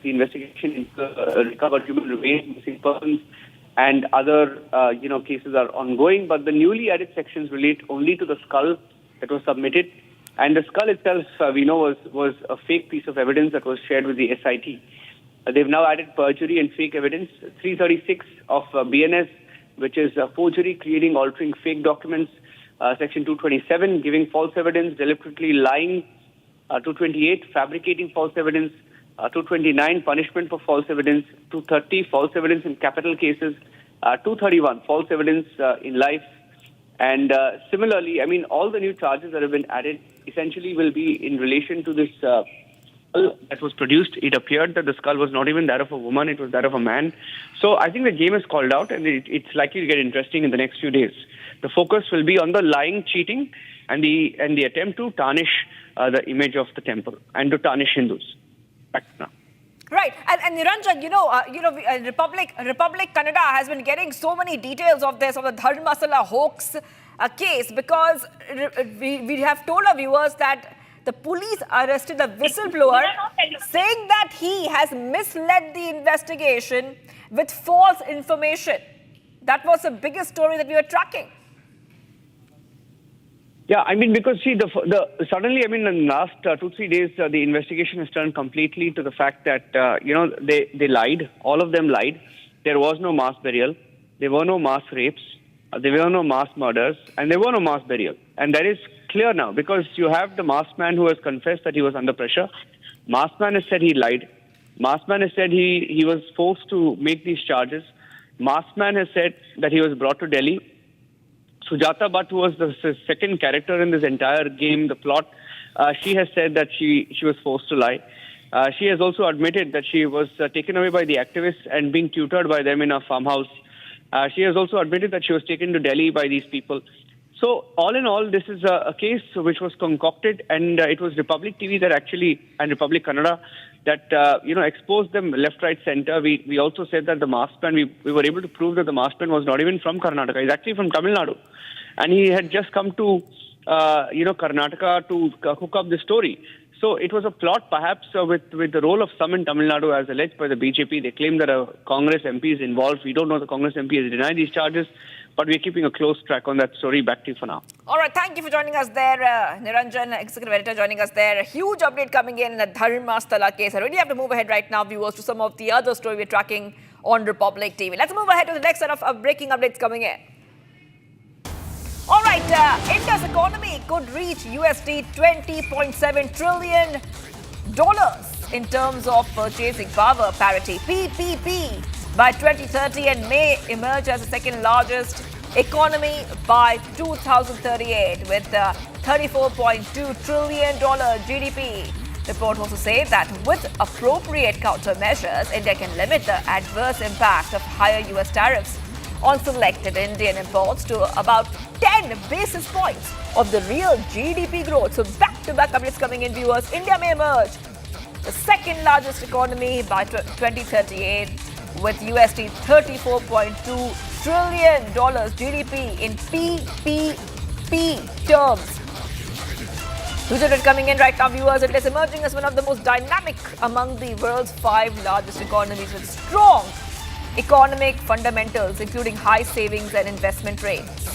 the investigation recovered human remains, missing persons, and other cases are ongoing. But the newly added sections relate only to the skull that was submitted, and the skull itself, we know, was a fake piece of evidence that was shared with the SIT. They've now added perjury and fake evidence, 336 of BNS, which is forgery, creating, altering fake documents, Section 227, giving false evidence, deliberately lying, 228, fabricating false evidence, 229, punishment for false evidence, 230, false evidence in capital cases, 231, false evidence in life. And similarly, I mean, all the new charges that have been added essentially will be in relation to this skull that was produced. It appeared that the skull was not even that of a woman, it was that of a man. So I think the game is called out, and it's likely to get interesting in the next few days. The focus will be on the lying, cheating, and the attempt to tarnish the image of the temple and to tarnish Hindus. Back now. Right, and Niranjan, Republic Kannada has been getting so many details of this, of the Dharmasthala hoax case, because we have told our viewers that the police arrested a whistleblower saying that he has misled the investigation with false information. That was the biggest story that we were tracking. Yeah, I mean, because see, suddenly, I mean, in the last 2-3 days, the investigation has turned completely to the fact that, they lied. All of them lied. There was no mass burial. There were no mass rapes. There were no mass murders. And there were no mass burial. And that is clear now, because you have the masked man who has confessed that he was under pressure. Masked man has said he lied. Masked man has said he was forced to make these charges. Masked man has said that he was brought to Delhi. Sujata Bhatt, who was the second character in this entire game, the plot, she has said that she was forced to lie. She has also admitted that she was taken away by the activists and being tutored by them in a farmhouse. She has also admitted that she was taken to Delhi by these people. So all in all, this is a case which was concocted, and it was Republic TV that actually, and Republic Kannada, that exposed them left, right, center. We also said that the masked man, we were able to prove that the masked man was not even from Karnataka. He's actually from Tamil Nadu. And he had just come to, Karnataka to cook up the story. So it was a plot, perhaps, with the role of some in Tamil Nadu, as alleged by the BJP. They claim that a Congress MP is involved. We don't know. The Congress MP has denied these charges, but we're keeping a close track on that story. Back to you for now. All right, thank you for joining us there, Niranjan, Executive Editor, joining us there. A huge update coming in the Dharmasthala case. I really have to move ahead right now, viewers, to some of the other story we're tracking on Republic TV. Let's move ahead to the next set of breaking updates coming in. All right, India's economy could reach USD $20.7 trillion in terms of purchasing power parity, PPP, by 2030 and may emerge as the second largest economy by 2038 with $34.2 trillion GDP. Report also say that with appropriate countermeasures, India can limit the adverse impact of higher US tariffs on selected Indian imports to about 10 basis points of the real GDP growth. So back-to-back updates coming in, viewers. India may emerge the second largest economy by 2038 with USD $34.2 trillion GDP in PPP terms. Huge update coming in right now, viewers. It is emerging as one of the most dynamic among the world's 5 largest economies with strong economic fundamentals, including high savings and investment rates.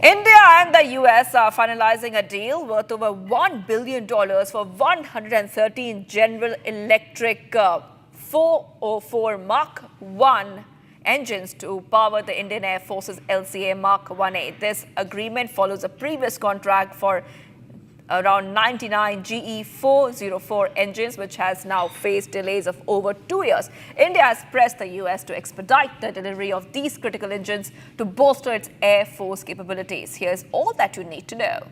India and the US are finalizing a deal worth over $1 billion for 113 General Electric 404 Mark 1 engines to power the Indian Air Force's LCA Mark 1A. This agreement follows a previous contract for around 99 GE 404 engines, which has now faced delays of over 2 years. India has pressed the US to expedite the delivery of these critical engines to bolster its Air Force capabilities. Here's all that you need to know.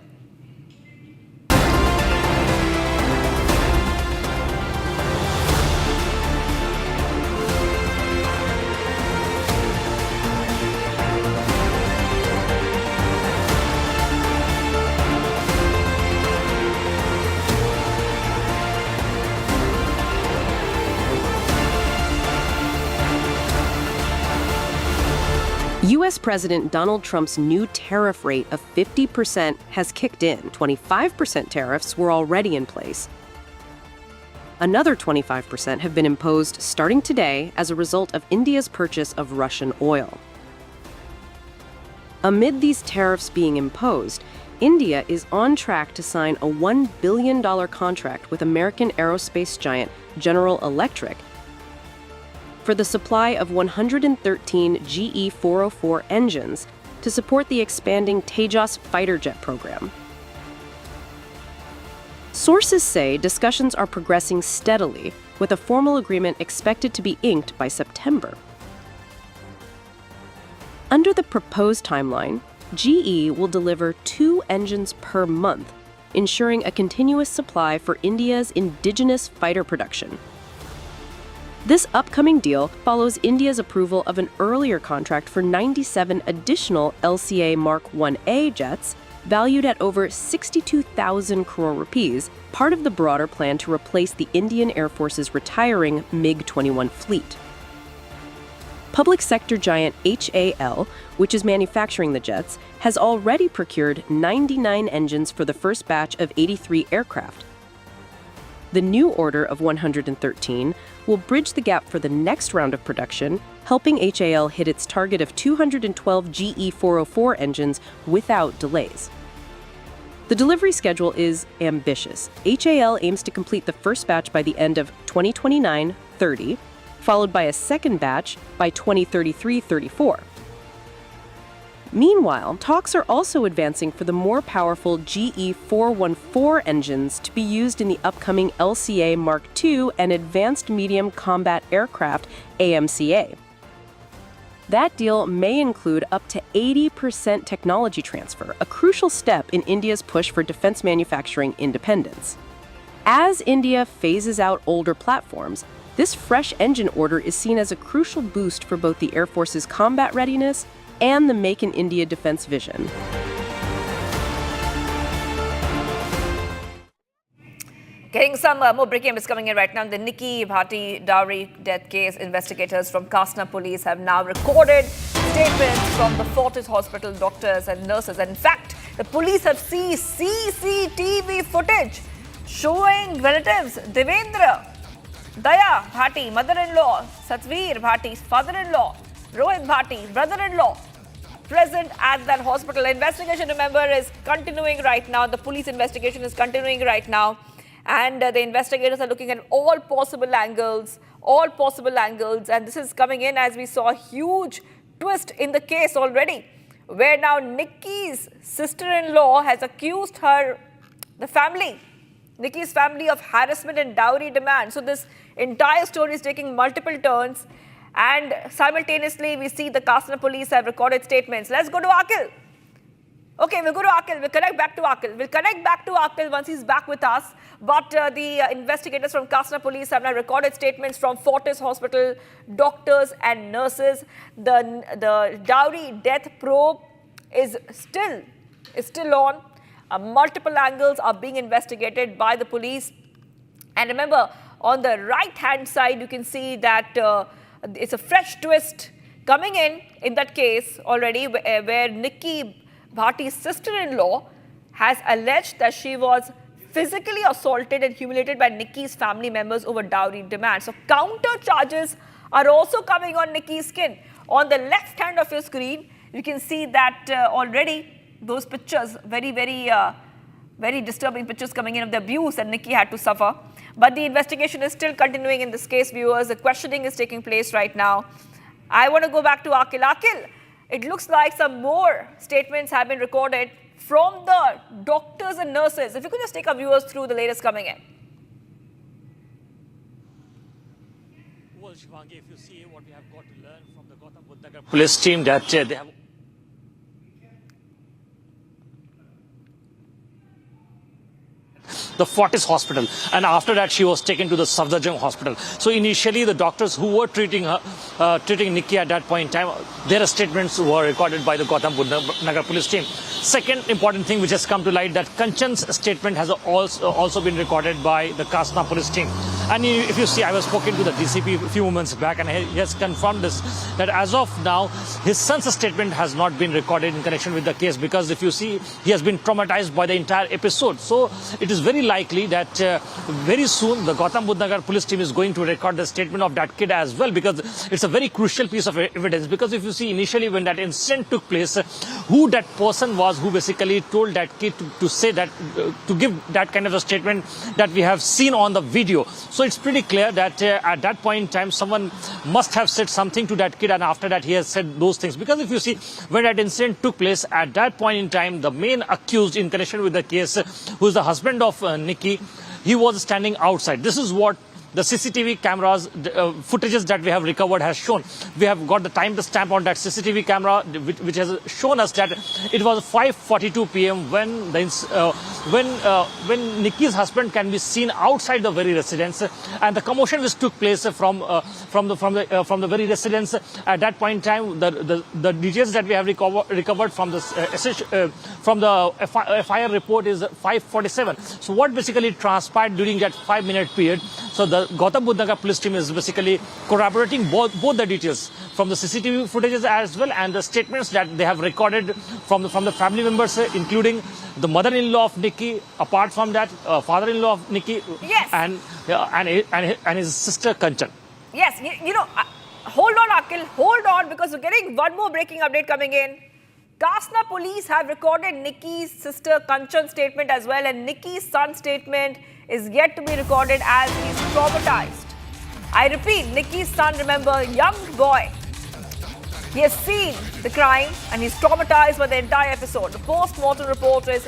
U.S. President Donald Trump's new tariff rate of 50% has kicked in. 25% tariffs were already in place. Another 25% have been imposed starting today as a result of India's purchase of Russian oil. Amid these tariffs being imposed, India is on track to sign a $1 billion contract with American aerospace giant General Electric for the supply of 113 GE-404 engines to support the expanding Tejas fighter jet program. Sources say discussions are progressing steadily, with a formal agreement expected to be inked by September. Under the proposed timeline, GE will deliver 2 engines per month, ensuring a continuous supply for India's indigenous fighter production. This upcoming deal follows India's approval of an earlier contract for 97 additional LCA Mark 1A jets, valued at over 62,000 crore rupees, part of the broader plan to replace the Indian Air Force's retiring MiG-21 fleet. Public sector giant HAL, which is manufacturing the jets, has already procured 99 engines for the first batch of 83 aircraft. The new order of 113 will bridge the gap for the next round of production, helping HAL hit its target of 212 GE-404 engines without delays. The delivery schedule is ambitious. HAL aims to complete the first batch by the end of 2029-30, followed by a second batch by 2033-34. Meanwhile, talks are also advancing for the more powerful GE-414 engines to be used in the upcoming LCA Mark II and Advanced Medium Combat Aircraft AMCA. That deal may include up to 80% technology transfer, a crucial step in India's push for defense manufacturing independence. As India phases out older platforms, this fresh engine order is seen as a crucial boost for both the Air Force's combat readiness and the Make in India defense vision. Getting some more breaking news coming in right now. The Nikki Bhati Dowry death case, investigators from Kasna police have now recorded statements from the Fortis Hospital doctors and nurses. And in fact, the police have seen CCTV footage showing relatives Devendra, Daya Bhati, mother-in-law, Satvir Bhati, father-in-law, Rohit Bhati, brother-in-law, present at that hospital. Investigation, remember, is continuing right now. The police investigation is continuing right now. And the investigators are looking at all possible angles. And this is coming in as we saw a huge twist in the case already, where now Nikki's sister-in-law has accused Nikki's family of harassment and dowry demand. So this entire story is taking multiple turns. And simultaneously, we see the Kasna police have recorded statements. Let's go to Akil. Okay, we'll go to Akil. We'll connect back to Akil. We'll connect back to Akil once he's back with us. But the investigators from Kasna police have now recorded statements from Fortis Hospital, doctors and nurses. The dowry death probe is still on. Multiple angles are being investigated by the police. And remember, on the right-hand side, you can see that it's a fresh twist coming in that case already, where Nikki Bhati's sister-in-law has alleged that she was physically assaulted and humiliated by Nikki's family members over dowry demands. So counter charges are also coming on Nikki's skin. On the left hand of your screen, you can see that already those pictures, very disturbing pictures coming in of the abuse that Nikki had to suffer. But the investigation is still continuing in this case, viewers. The questioning is taking place right now. I want to go back to Akil. Akil, it looks like some more statements have been recorded from the doctors and nurses. If you could just take our viewers through the latest coming in. Well, Shivangi, if you see what we have got to learn from the Gautam Buddha Nagar police team, that they have... the Fortis hospital, and after that she was taken to the Safdarjung hospital. So initially the doctors who were treating Nikki at that point in time, their statements were recorded by the Gautam Buddha Nagar police team. Second important thing which has come to light, that Kanchan's statement has also been recorded by the Kasna police team. And if you see, I was spoken to the DCP a few moments back, and he has confirmed this, that as of now, his son's statement has not been recorded in connection with the case, because if you see, he has been traumatized by the entire episode. So it is very likely that very soon the Gautam Budh Nagar police team is going to record the statement of that kid as well, because it's a very crucial piece of evidence. Because if you see, initially when that incident took place, who that person was who basically told that kid to say that, to give that kind of a statement that we have seen on the video. So it's pretty clear that at that point in time, someone must have said something to that kid, and after that he has said those things. Because if you see, when that incident took place, at that point in time, the main accused in connection with the case, who is the husband of Nikki, he was standing outside. This is what the CCTV cameras footages that we have recovered has shown. We have got the time stamp on that CCTV camera, which has shown us that it was 5:42 p.m. when when Nikki's husband can be seen outside the very residence, and the commotion which took place from the very residence. At that point in time, the details that we have recovered from the FIR report is 5:47. So what basically transpired during that 5-minute period? So the Gautam Budh Nagar police team is basically corroborating both the details from the CCTV footages as well, and the statements that they have recorded from the family members, including the mother-in-law of Nikki. Apart from that, father-in-law of Nikki, yes, and his sister Kanchan. Yes, you know, hold on, Akil, hold on, because we're getting one more breaking update coming in. Kasna police have recorded Nikki's sister Kanchan's statement as well, and Nikki's son's statement is yet to be recorded as he's traumatized. I repeat, Nikki's son, remember, young boy. He has seen the crime and he's traumatized by the entire episode. The post-mortem report is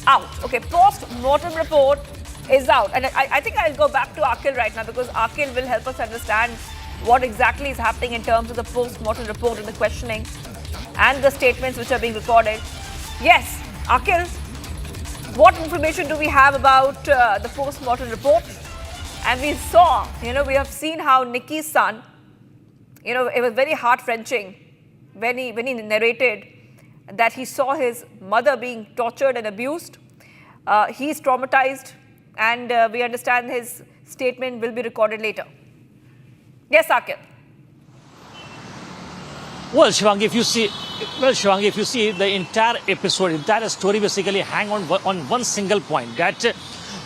out. Okay, post-mortem report is out. And I think I'll go back to Akil right now, because Akil will help us understand what exactly is happening in terms of the post-mortem report and the questioning and the statements which are being recorded. Yes, Akil, what information do we have about the post-mortem report? And we saw, we have seen how Nikki's son, it was very heart-wrenching when he narrated that he saw his mother being tortured and abused. He's traumatized, and we understand his statement will be recorded later. Yes, Akil. Well, Shivangi, if you see the entire episode, entire story basically hang on one single point, that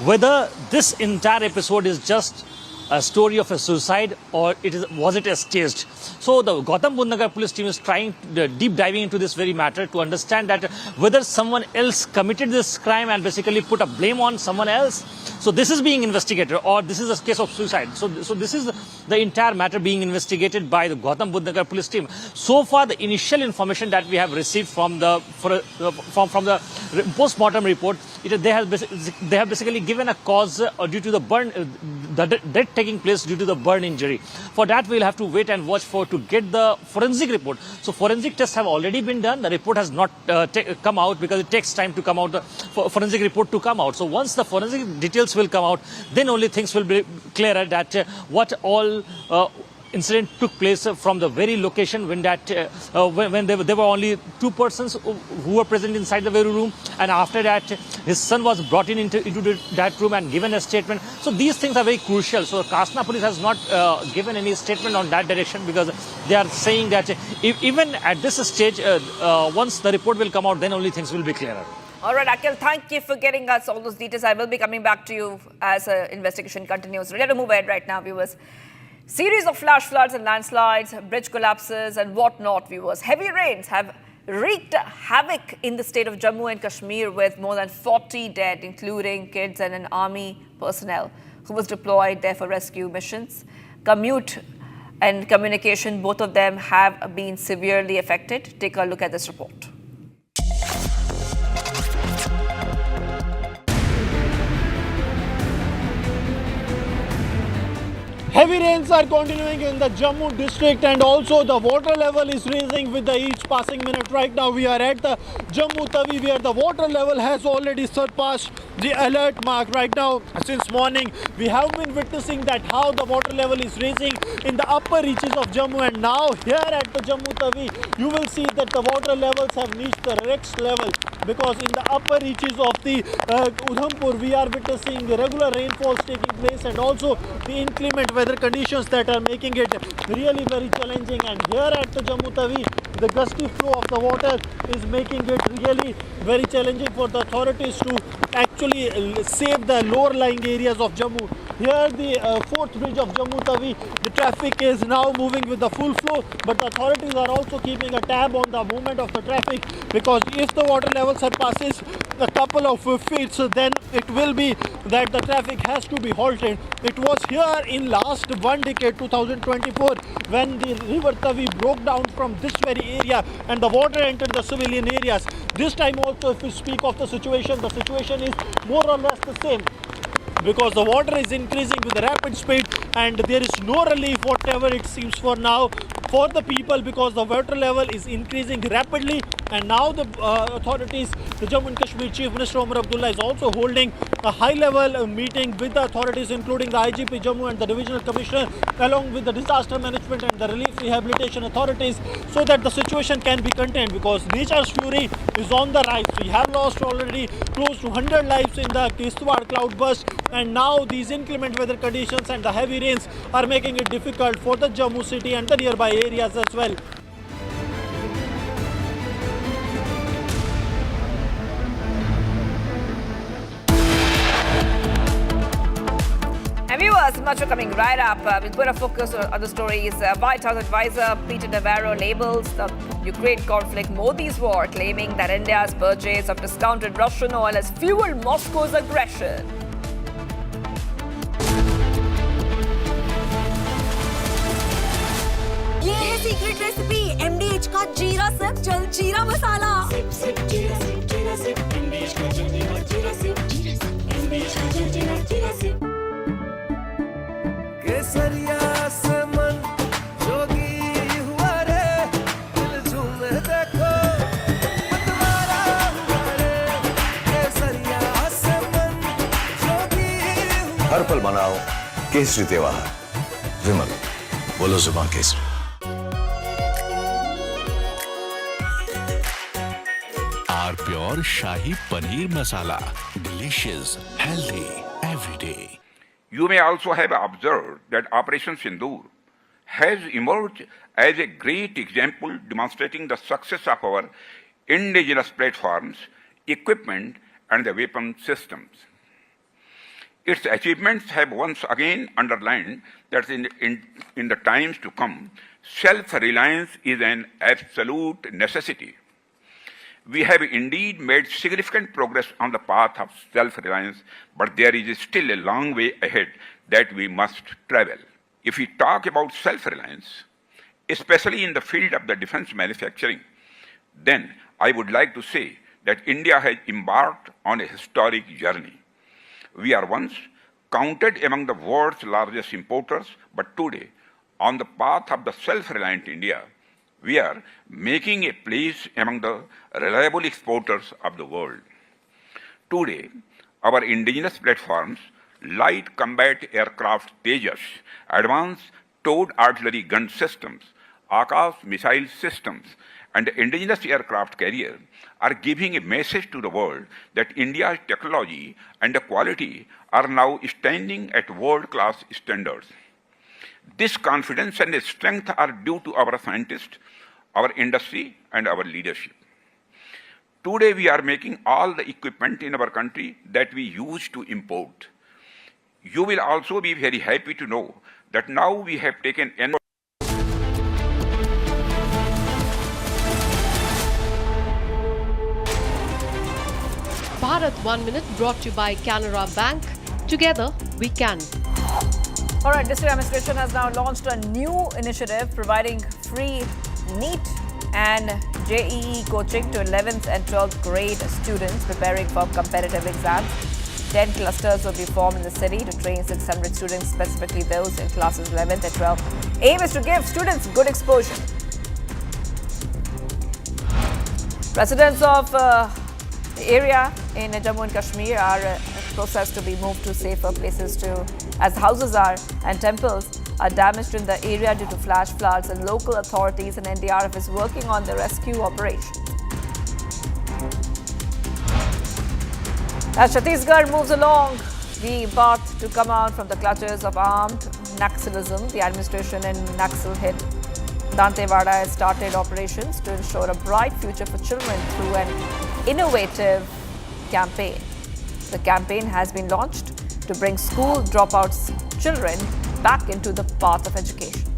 whether this entire episode is just a story of a suicide or was it staged. So the Gautam Budh Nagar police team is trying deep diving into this very matter to understand that whether someone else committed this crime and basically put a blame on someone else. So this is being investigated, or this is a case of suicide. So this is the entire matter being investigated by the Gautam Budh Nagar police team. So far, the initial information that we have received from the post-mortem report, they have basically given a cause due to the burn, the death taking place due to the burn injury. For that, we'll have to wait and watch to get the forensic report. So forensic tests have already been done. The report has not come out, because it takes time to come out, the forensic report to come out. So once the forensic details will come out, then only things will be clearer that what all incident took place from the very location when there were only two persons who were present inside the very room, and after that his son was brought into that room and given a statement. So these things are very crucial. So Kasna police has not given any statement on that direction, because they are saying that even at this stage, once the report will come out, then only things will be clearer. All right, Akil, thank you for getting us all those details. I will be coming back to you as the investigation continues. Ready to move ahead right now, viewers. Series of flash floods and landslides, bridge collapses and whatnot, viewers. Heavy rains have wreaked havoc in the state of Jammu and Kashmir, with more than 40 dead, including kids and an army personnel who was deployed there for rescue missions. Commute and communication, both of them have been severely affected. Take a look at this report. Heavy rains are continuing in the Jammu district, and also the water level is rising with each passing minute. Right now we are at the Jammu Tawi, where the water level has already surpassed the alert mark. Right now, since morning, we have been witnessing that how the water level is rising in the upper reaches of Jammu, and now here at the Jammu Tawi, you will see that the water levels have reached the next level, because in the upper reaches of the Udhampur, we are witnessing regular rainfalls taking place, and also the inclement weather conditions that are making it really very challenging. And here at the Jammu Tawi, the gusty flow of the water is making it really very challenging for the authorities to actually save the lower lying areas of Jammu. Here the fourth bridge of Jammu Tawi, the traffic is now moving with the full flow, but the authorities are also keeping a tab on the movement of the traffic, because if the water level surpasses a couple of feet, so then it will be that the traffic has to be halted. It was here in last one decade, 2024, when the river Tavi broke down from this very area and the water entered the civilian areas. This time also, if we speak of the situation is more or less the same, because the water is increasing with a rapid speed and there is no relief whatever it seems for now for the people, because the water level is increasing rapidly. And now the authorities, the Jammu and Kashmir Chief Minister Omar Abdullah is also holding a high-level meeting with the authorities, including the IGP Jammu and the Divisional Commissioner, along with the disaster management and the relief rehabilitation authorities, so that the situation can be contained, because nature's fury is on the rise. We have lost already close to 100 lives in the Kishtwar cloudburst, and now these inclement weather conditions and the heavy rains are making it difficult for the Jammu city and the nearby areas as well. And viewers, much for coming right up. We'll put a focus on other stories. White House advisor Peter Navarro labels the Ukraine conflict Modi's war, claiming that India's purchase of discounted Russian oil has fueled Moscow's aggression. ये है secret recipe MDH का जीरा SIP जल जीरा मसाला SIP SIP जीरा SIP MDH का जल जीरा सिप MDH का जल जीरा सिप केसरिया से मन जोगी हुआ रे दिल झूमे देखो मतवारा हुआ रे केसरिया से मन जोगी हर पल मनाओ केसरी त्योहार विमल बोलो जुबान Kesari Pure Shahi Paneer Masala. Delicious, healthy, every day. You may also have observed that Operation Sindoor has emerged as a great example demonstrating the success of our indigenous platforms, equipment, and the weapon systems. Its achievements have once again underlined that in the times to come, self-reliance is an absolute necessity. We have indeed made significant progress on the path of self-reliance, but there is still a long way ahead that we must travel. If we talk about self-reliance, especially in the field of the defense manufacturing, then I would like to say that India has embarked on a historic journey. We are once counted among the world's largest importers, but today, on the path of the self-reliant India, we are making a place among the reliable exporters of the world. Today, our indigenous platforms, light combat aircraft Tejas, advanced towed artillery gun systems, Akash missile systems, and indigenous aircraft carrier are giving a message to the world that India's technology and the quality are now standing at world-class standards. This confidence and strength are due to our scientists, our industry, and our leadership. Today, we are making all the equipment in our country that we used to import. You will also be very happy to know that now we have taken Bharat 1 Minute brought to you by Canara Bank. Together, we can. All right, District Administration has now launched a new initiative providing free NEET and JEE coaching to 11th and 12th grade students preparing for competitive exams. 10 clusters will be formed in the city to train 600 students, specifically those in classes 11th and 12th. Aim is to give students good exposure. Residents of the area in Jammu and Kashmir are processed to be moved to safer places as houses and temples are damaged in the area due to flash floods, and local authorities and NDRF is working on the rescue operation. As Chhattisgarh moves along the path to come out from the clutches of armed Naxalism, the administration in Naxal-hit Dantewada has started operations to ensure a bright future for children through an innovative campaign. The campaign has been launched to bring school dropouts children back into the path of education.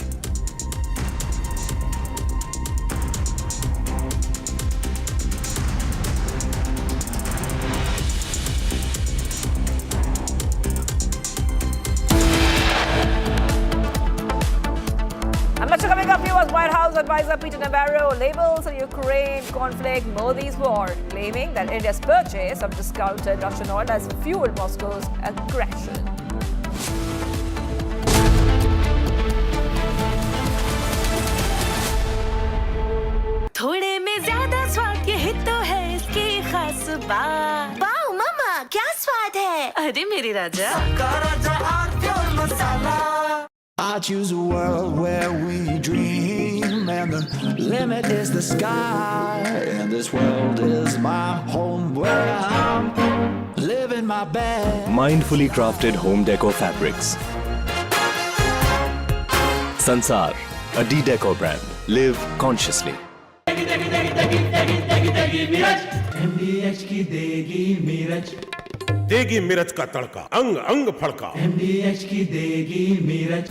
And much coming up, U.S. White House advisor Peter Navarro labels the Ukraine conflict Modi's war, claiming that India's purchase of discounted Russian oil has fueled Moscow's aggression. थोड़े में ज्यादा स्वाद यही तो है इसकी खास बात। वाओ मामा, क्या स्वाद है? अरे मेरे राजा। I choose a world where we dream, and the limit is the sky. And this world is my home where I'm living my best. Mindfully crafted home decor fabrics. Sansar, a D-Decor brand. Live consciously. MDH की देगी मीरज, देगी मिर्च का तड़का, अंग अंग फड़का। MDH की देगी Miraj.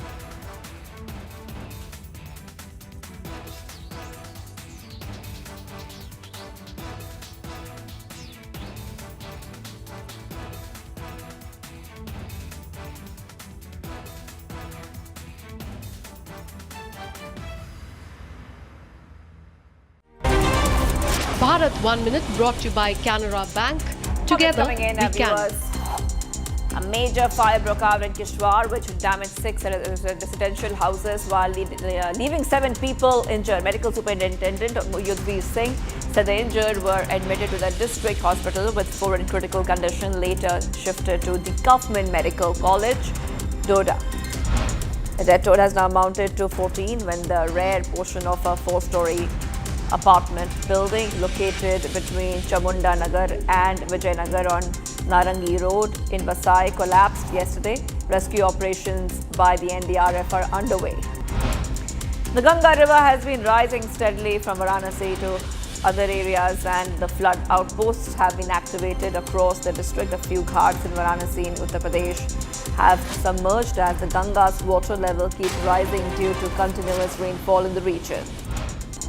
Bharat 1 Minute brought to you by Canara Bank. Together Coming in, we can. A major fire broke out in Kishwar, which damaged 6 residential houses while leaving 7 people injured. Medical Superintendent Yudhvir Singh said the injured were admitted to the district hospital with 4 in critical condition, later shifted to the Government Medical College, Doda. The death toll has now mounted to 14 when the rear portion of a 4-story apartment building located between Chamunda Nagar and Vijayanagar on Narangi Road in Vasai collapsed yesterday. Rescue operations by the NDRF are underway. The Ganga River has been rising steadily from Varanasi to other areas, and the flood outposts have been activated across the district. A few ghats in Varanasi in Uttar Pradesh have submerged as the Ganga's water level keeps rising due to continuous rainfall in the region.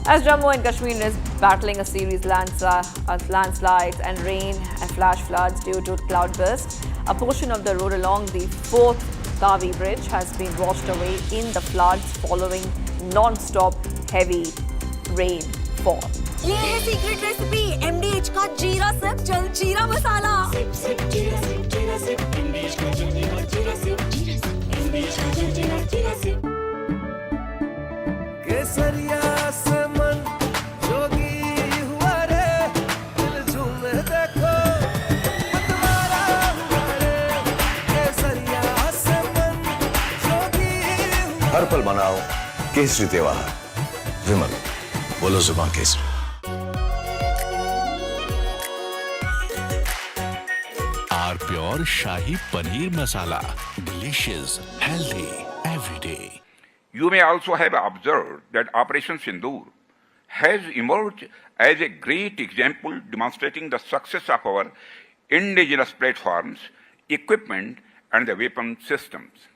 As Jammu and Kashmir is battling a series of landslides and rain and flash floods due to cloudburst, a portion of the road along the 4th Dowry bridge has been washed away in the floods following non-stop heavy rainfall. ये है secret recipe MDH का जीरा SIP जल जीरा मसाला। SIP SIP जीरा SIP जीरा SIP MDH का जल जीरा सिप जीरा सिप MDH का जल जीरा सिप। केसरिया से मन जोगी हुआ रे, दिल झूमे देखो मतवारा हुआ रे। केसरिया से मन जोगी हुआ। हर पल मनाओ केसरी त्योहार। विमल, बोलो जुबान केसरी। R pure shahi paneer masala, delicious, healthy everyday. You may also have observed that Operation Sindoor has emerged as a great example demonstrating the success of our indigenous platforms, equipment, and the weapon systems.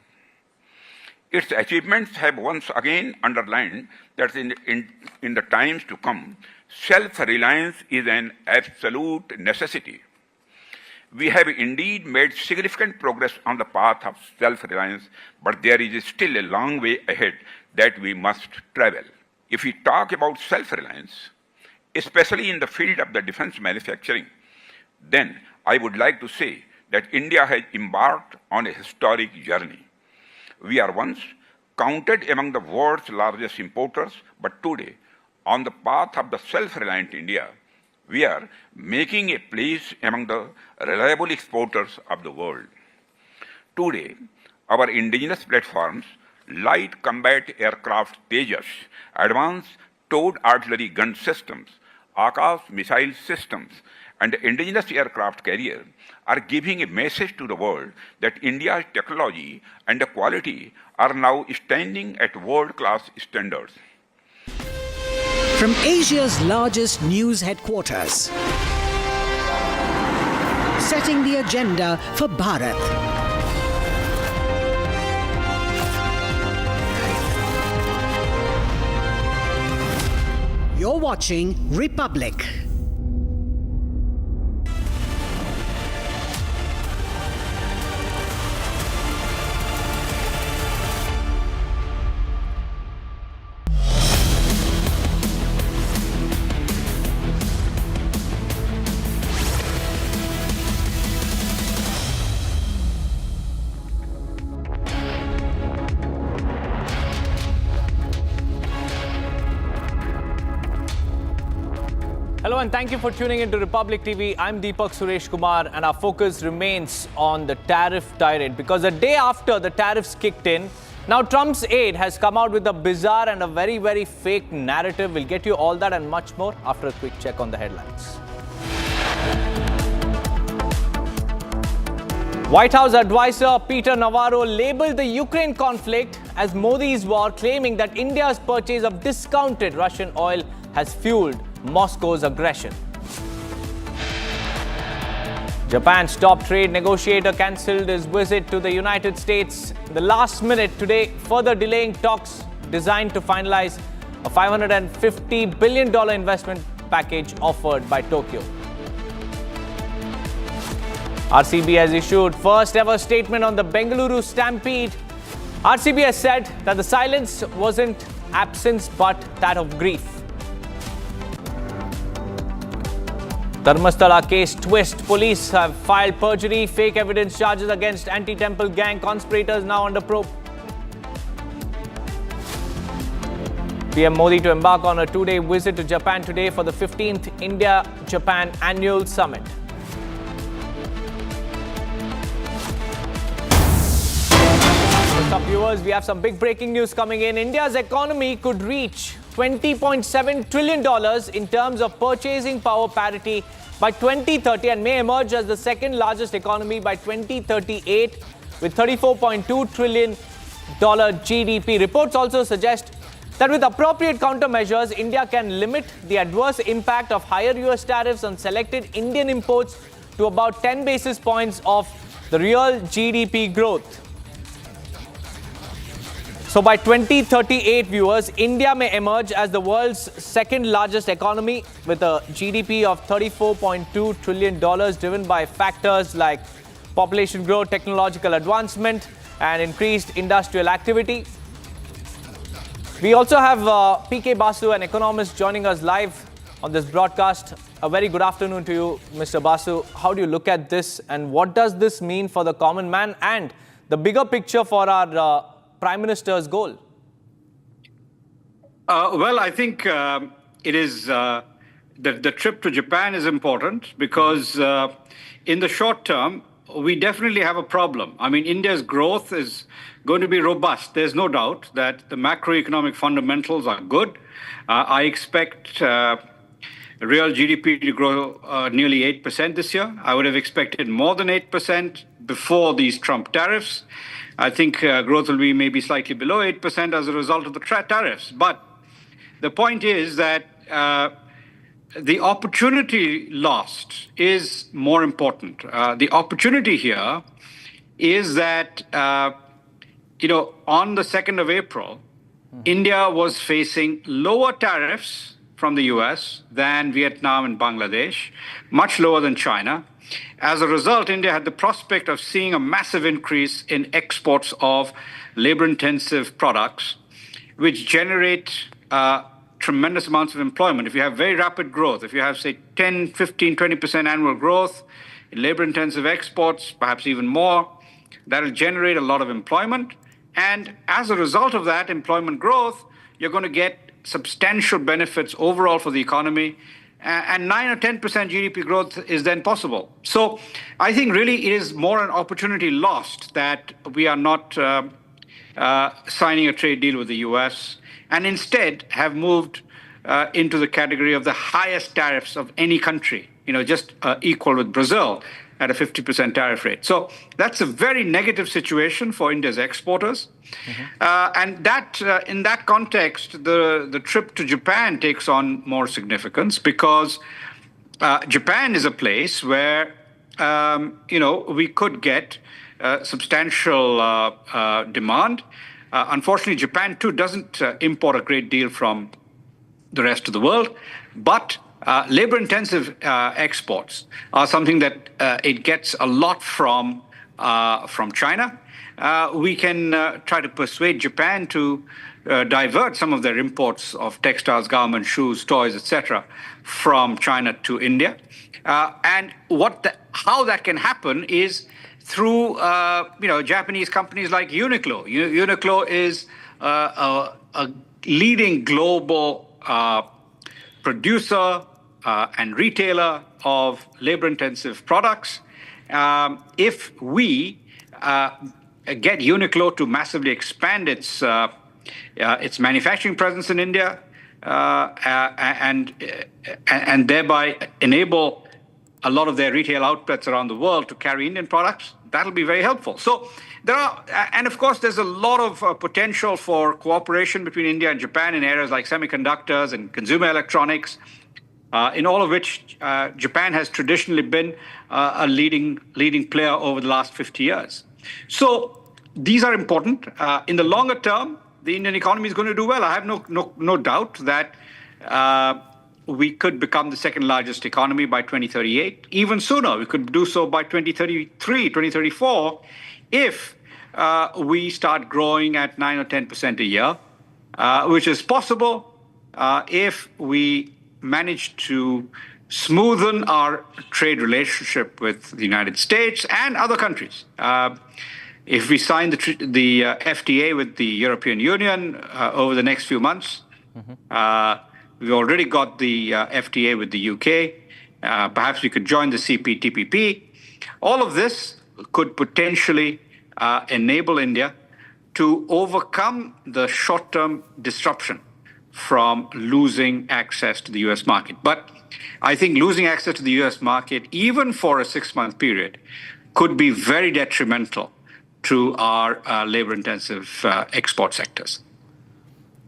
Its achievements have once again underlined that in the times to come, self-reliance is an absolute necessity. We have indeed made significant progress on the path of self-reliance, but there is still a long way ahead that we must travel. If we talk about self-reliance, especially in the field of the defense manufacturing, then I would like to say that India has embarked on a historic journey. We are once counted among the world's largest importers, but today, on the path of the self-reliant India, we are making a place among the reliable exporters of the world. Today, our indigenous platforms, light combat aircraft Tejas, advanced towed artillery gun systems, Akash missile systems, and indigenous aircraft carrier are giving a message to the world that India's technology and quality are now standing at world-class standards. From Asia's largest news headquarters, setting the agenda for Bharat. You're watching Republic. Hello and thank you for tuning into Republic TV. I'm Deepak Suresh Kumar and our focus remains on the tariff tirade because the day after the tariffs kicked in, now Trump's aide has come out with a bizarre and a very fake narrative. We'll get you all that and much more after a quick check on the headlines. White House advisor Peter Navarro labelled the Ukraine conflict as Modi's war, claiming that India's purchase of discounted Russian oil has fueled Moscow's aggression. Japan's top trade negotiator cancelled his visit to the United States in the last minute today, further delaying talks designed to finalize a $550 billion investment package offered by Tokyo. RCB has issued first ever statement on the Bengaluru stampede. RCB has said that the silence wasn't absence but that of grief. Dharmasthala case twist. Police have filed perjury, fake evidence charges against anti-temple gang conspirators now under probe. PM Modi to embark on a two-day visit to Japan today for the 15th India-Japan Annual Summit. What's up, viewers? We have some big breaking news coming in. India's economy could reach $20.7 trillion in terms of purchasing power parity by 2030 and may emerge as the second largest economy by 2038 with $34.2 trillion GDP. Reports also suggest that with appropriate countermeasures, India can limit the adverse impact of higher US tariffs on selected Indian imports to about 10 basis points of the real GDP growth. So by 2038, viewers, India may emerge as the world's second largest economy with a GDP of $34.2 trillion driven by factors like population growth, technological advancement and increased industrial activity. We also have PK Basu, an economist, joining us live on this broadcast. A very good afternoon to you, Mr. Basu. How do you look at this and what does this mean for the common man and the bigger picture for our Prime Minister's goal? Well, I think it is the trip to Japan is important because in the short term, we definitely have a problem. I mean, India's growth is going to be robust. There's no doubt that the macroeconomic fundamentals are good. I expect real GDP to grow nearly 8% this year. I would have expected more than 8% before these Trump tariffs. I think growth will be maybe slightly below 8% as a result of the tariffs. But the point is that the opportunity lost is more important. The opportunity here is that, on the 2nd of April, India was facing lower tariffs from the US than Vietnam and Bangladesh, much lower than China. As a result, India had the prospect of seeing a massive increase in exports of labor-intensive products, which generate tremendous amounts of employment. If you have very rapid growth, if you have, say, 10, 15, 20% annual growth, in labor-intensive exports, perhaps even more. That will generate a lot of employment. And as a result of that employment growth, you're going to get substantial benefits overall for the economy. And 9 or 10% GDP growth is then possible. So I think really it is more an opportunity lost that we are not signing a trade deal with the US and instead have moved into the category of the highest tariffs of any country, just equal with Brazil at a 50% tariff rate. So that's a very negative situation for India's exporters. And that, in that context, the trip to Japan takes on more significance because Japan is a place where, we could get substantial demand. Unfortunately, Japan, too, doesn't import a great deal from the rest of the world, but labor-intensive exports are something that it gets a lot from China. We can try to persuade Japan to divert some of their imports of textiles, garments, shoes, toys, etc., from China to India. And how that can happen is through Japanese companies like Uniqlo. Uniqlo is a leading global producer and retailer of labor-intensive products. If we get Uniqlo to massively expand its manufacturing presence in India and thereby enable a lot of their retail outlets around the world to carry Indian products, that'll be very helpful. So and of course, there's a lot of potential for cooperation between India and Japan in areas like semiconductors and consumer electronics, in all of which Japan has traditionally been a leading player over the last 50 years. So these are important. In the longer term, the Indian economy is going to do well. I have no doubt that we could become the second largest economy by 2038. Even sooner, we could do so by 2033, 2034, if we start growing at 9 or 10% a year, which is possible if we manage to smoothen our trade relationship with the United States and other countries. If we sign the FTA with the European Union over the next few months, we've already got the FTA with the UK. Perhaps we could join the CPTPP. All of this could potentially enable India to overcome the short-term disruption from losing access to the US market. But I think losing access to the US market, even for a 6-month period, could be very detrimental to our labor-intensive export sectors.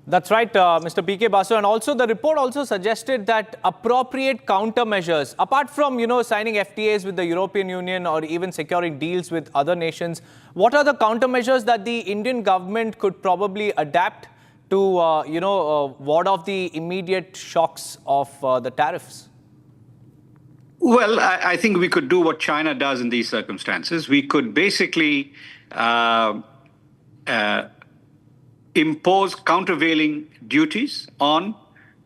That's right, Mr. P.K. Basu. And also the report also suggested that appropriate countermeasures, apart from, signing FTAs with the European Union or even securing deals with other nations, what are the countermeasures that the Indian government could probably adapt to, ward off the immediate shocks of the tariffs? Well, I think we could do what China does in these circumstances. We could basically impose countervailing duties on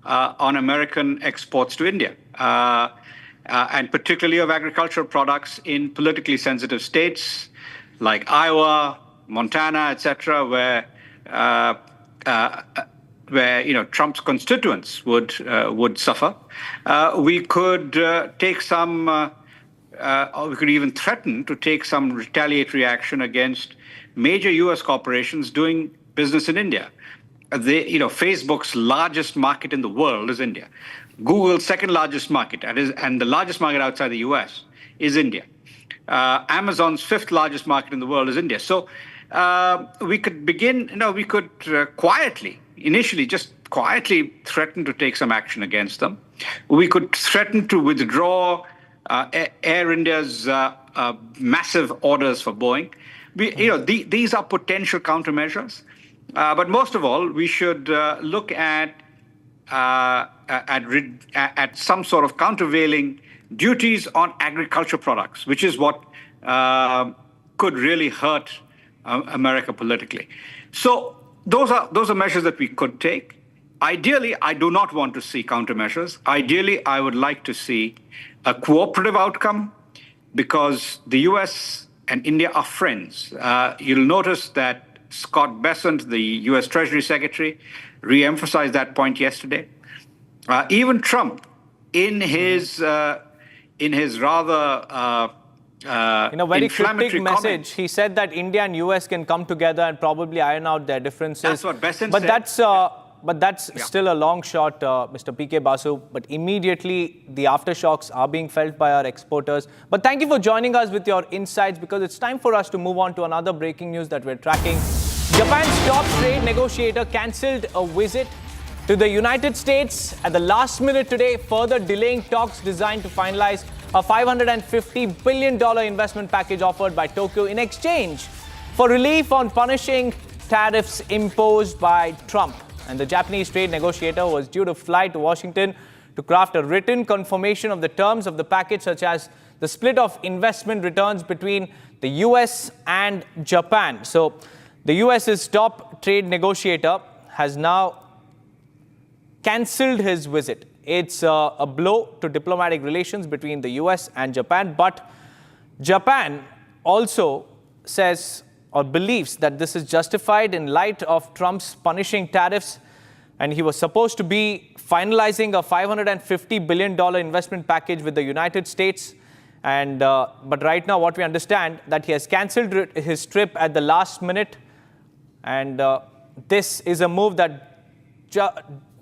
American exports to India, and particularly of agricultural products in politically sensitive states like Iowa, Montana, etc., where Trump's constituents would suffer. We could take some, or we could even threaten to take some retaliatory action against major U.S. corporations doing business in India. Facebook's largest market in the world is India. Google's second largest market, and the largest market outside the US, is India. Amazon's fifth largest market in the world is India. So we could begin, we could initially just quietly threaten to take some action against them. We could threaten to withdraw Air India's massive orders for Boeing. These are potential countermeasures. But most of all, we should look at some sort of countervailing duties on agriculture products, which is what could really hurt America politically. So those are measures that we could take. Ideally, I do not want to see countermeasures. Ideally, I would like to see a cooperative outcome because the US and India are friends. You'll notice that Scott Bessent, the US Treasury Secretary, re-emphasized that point yesterday. Even Trump, in his rather in a very cryptic inflammatory message, comment, he said that India and US can come together and probably iron out their differences. That's what Bessent but said. That's still a long shot, Mr. PK Basu. But immediately, the aftershocks are being felt by our exporters. But thank you for joining us with your insights, because it's time for us to move on to another breaking news that we're tracking. Japan's top trade negotiator cancelled a visit to the United States at the last minute today, further delaying talks designed to finalize a $550 billion investment package offered by Tokyo in exchange for relief on punishing tariffs imposed by Trump. And the Japanese trade negotiator was due to fly to Washington to craft a written confirmation of the terms of the package, such as the split of investment returns between the US and Japan. So the US's top trade negotiator has now cancelled his visit. It's a blow to diplomatic relations between the US and Japan, but Japan also says or believes that this is justified in light of Trump's punishing tariffs, and he was supposed to be finalizing a $550 billion investment package with the United States. And but right now, what we understand, that he has cancelled his trip at the last minute, and this is a move that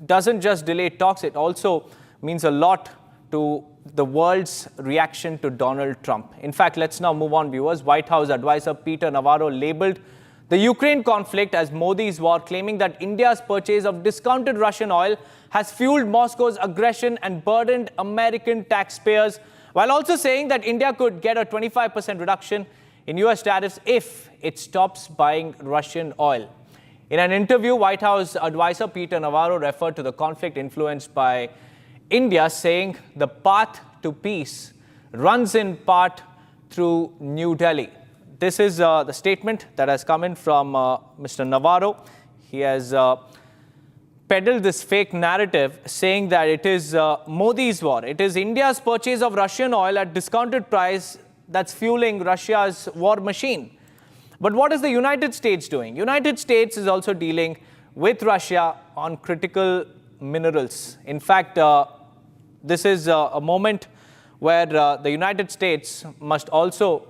doesn't just delay talks, it also means a lot to the world's reaction to Donald Trump. In fact, let's now move on, viewers. White House advisor Peter Navarro labeled the Ukraine conflict as Modi's war, claiming that India's purchase of discounted Russian oil has fueled Moscow's aggression and burdened American taxpayers, while also saying that India could get a 25% reduction in US tariffs if it stops buying Russian oil. In an interview, White House advisor Peter Navarro referred to the conflict influenced by India, saying the path to peace runs in part through New Delhi. This is the statement that has come in from Mr. Navarro. He has peddled this fake narrative, saying that it is Modi's war. It is India's purchase of Russian oil at discounted price that's fueling Russia's war machine. But what is the United States doing? United States is also dealing with Russia on critical minerals. In fact, this is a moment where the United States must also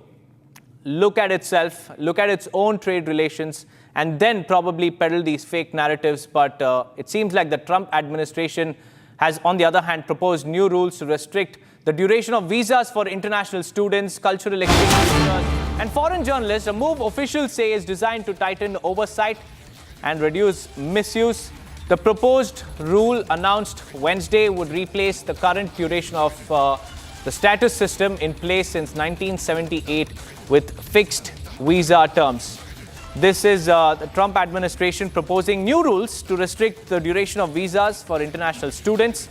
look at itself, look at its own trade relations, and then probably peddle these fake narratives. But it seems like the Trump administration has, on the other hand, proposed new rules to restrict the duration of visas for international students, cultural exchange visitors, and foreign journalists, a move officials say is designed to tighten oversight and reduce misuse. The proposed rule, announced Wednesday, would replace the current duration of the status system in place since 1978 with fixed visa terms. This is the Trump administration proposing new rules to restrict the duration of visas for international students,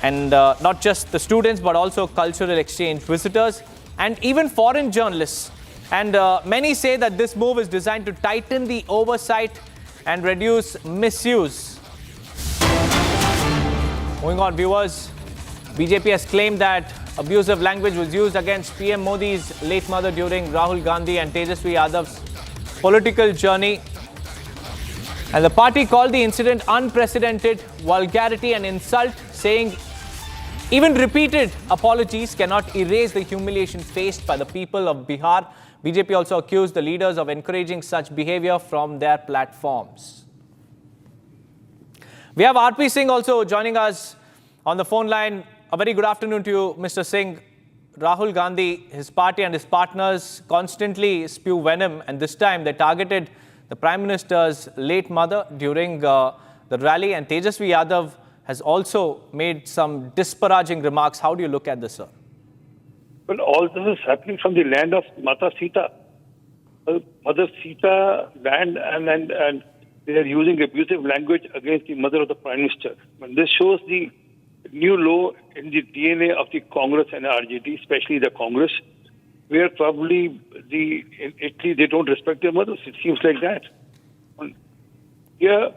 and not just the students, but also cultural exchange visitors and even foreign journalists. And many say that this move is designed to tighten the oversight and reduce misuse. Moving on, viewers, BJP has claimed that abusive language was used against PM Modi's late mother during Rahul Gandhi and Tejaswi Yadav's political journey. And the party called the incident unprecedented vulgarity and insult, saying even repeated apologies cannot erase the humiliation faced by the people of Bihar. BJP also accused the leaders of encouraging such behavior from their platforms. We have RP Singh also joining us on the phone line. A very good afternoon to you, Mr. Singh. Rahul Gandhi, his party and his partners constantly spew venom, and this time they targeted the Prime Minister's late mother during the rally, and Tejaswi Yadav has also made some disparaging remarks. How do you look at this, sir? Well, all this is happening from the land of Mata Sita. Mother Sita land, and they are using abusive language against the mother of the Prime Minister. And this shows the new low in the DNA of the Congress and RJD, especially the Congress, where probably in Italy they don't respect their mothers. It seems like that. Here,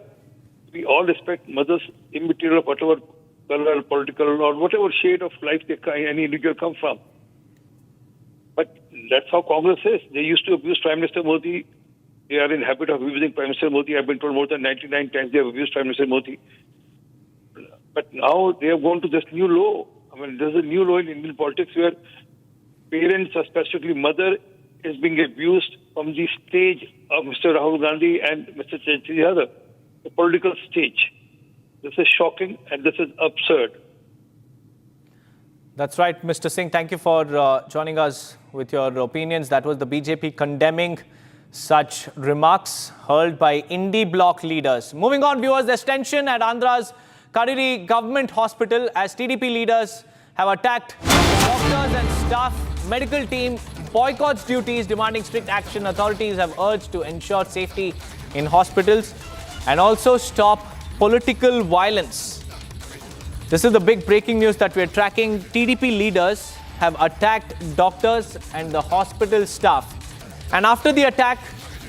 we all respect mothers, immaterial of whatever color, political, or whatever shade of life any individual come from. But that's how Congress is. They used to abuse Prime Minister Modi. They are in the habit of abusing Prime Minister Modi. I've been told more than 99 times they have abused Prime Minister Modi. But now they have gone to this new law. I mean, there's a new law in Indian politics where parents, specifically mother, is being abused from the stage of Mr. Rahul Gandhi and Mr. Chetri Yadav, the political stage. This is shocking and this is absurd. That's right, Mr. Singh. Thank you for joining us with your opinions. That was the BJP condemning such remarks hurled by Indie bloc leaders. Moving on, viewers, there's tension at Andhra's Kadiri Government Hospital as TDP leaders have attacked doctors and staff. Medical team boycotts duties, demanding strict action. Authorities have urged to ensure safety in hospitals and also stop political violence. This is the big breaking news that we're tracking. TDP leaders have attacked doctors and the hospital staff. And after the attack,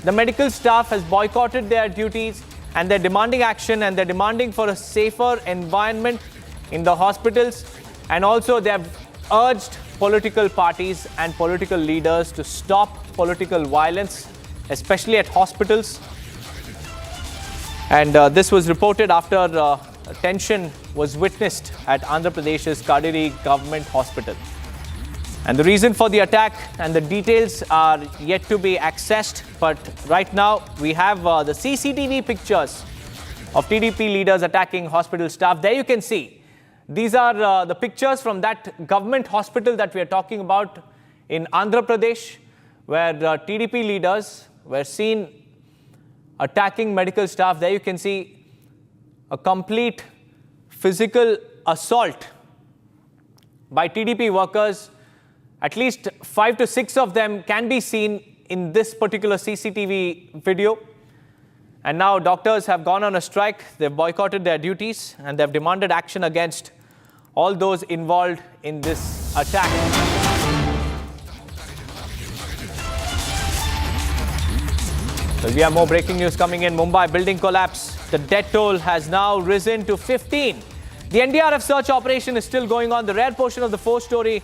the medical staff has boycotted their duties and they're demanding action and they're demanding for a safer environment in the hospitals. And also they have urged political parties and political leaders to stop political violence, especially at hospitals. And this was reported after tension was witnessed at Andhra Pradesh's Kadiri Government Hospital. And the reason for the attack and the details are yet to be accessed. But right now, we have the CCTV pictures of TDP leaders attacking hospital staff. There you can see. These are the pictures from that government hospital that we are talking about in Andhra Pradesh, where TDP leaders were seen attacking medical staff. There you can see a complete physical assault by TDP workers. At least 5 to 6 of them can be seen in this particular CCTV video. And now doctors have gone on a strike. They've boycotted their duties and they've demanded action against all those involved in this attack. Well, we have more breaking news coming in. Mumbai building collapse. The death toll has now risen to 15. The NDRF search operation is still going on. The rear portion of the 4-story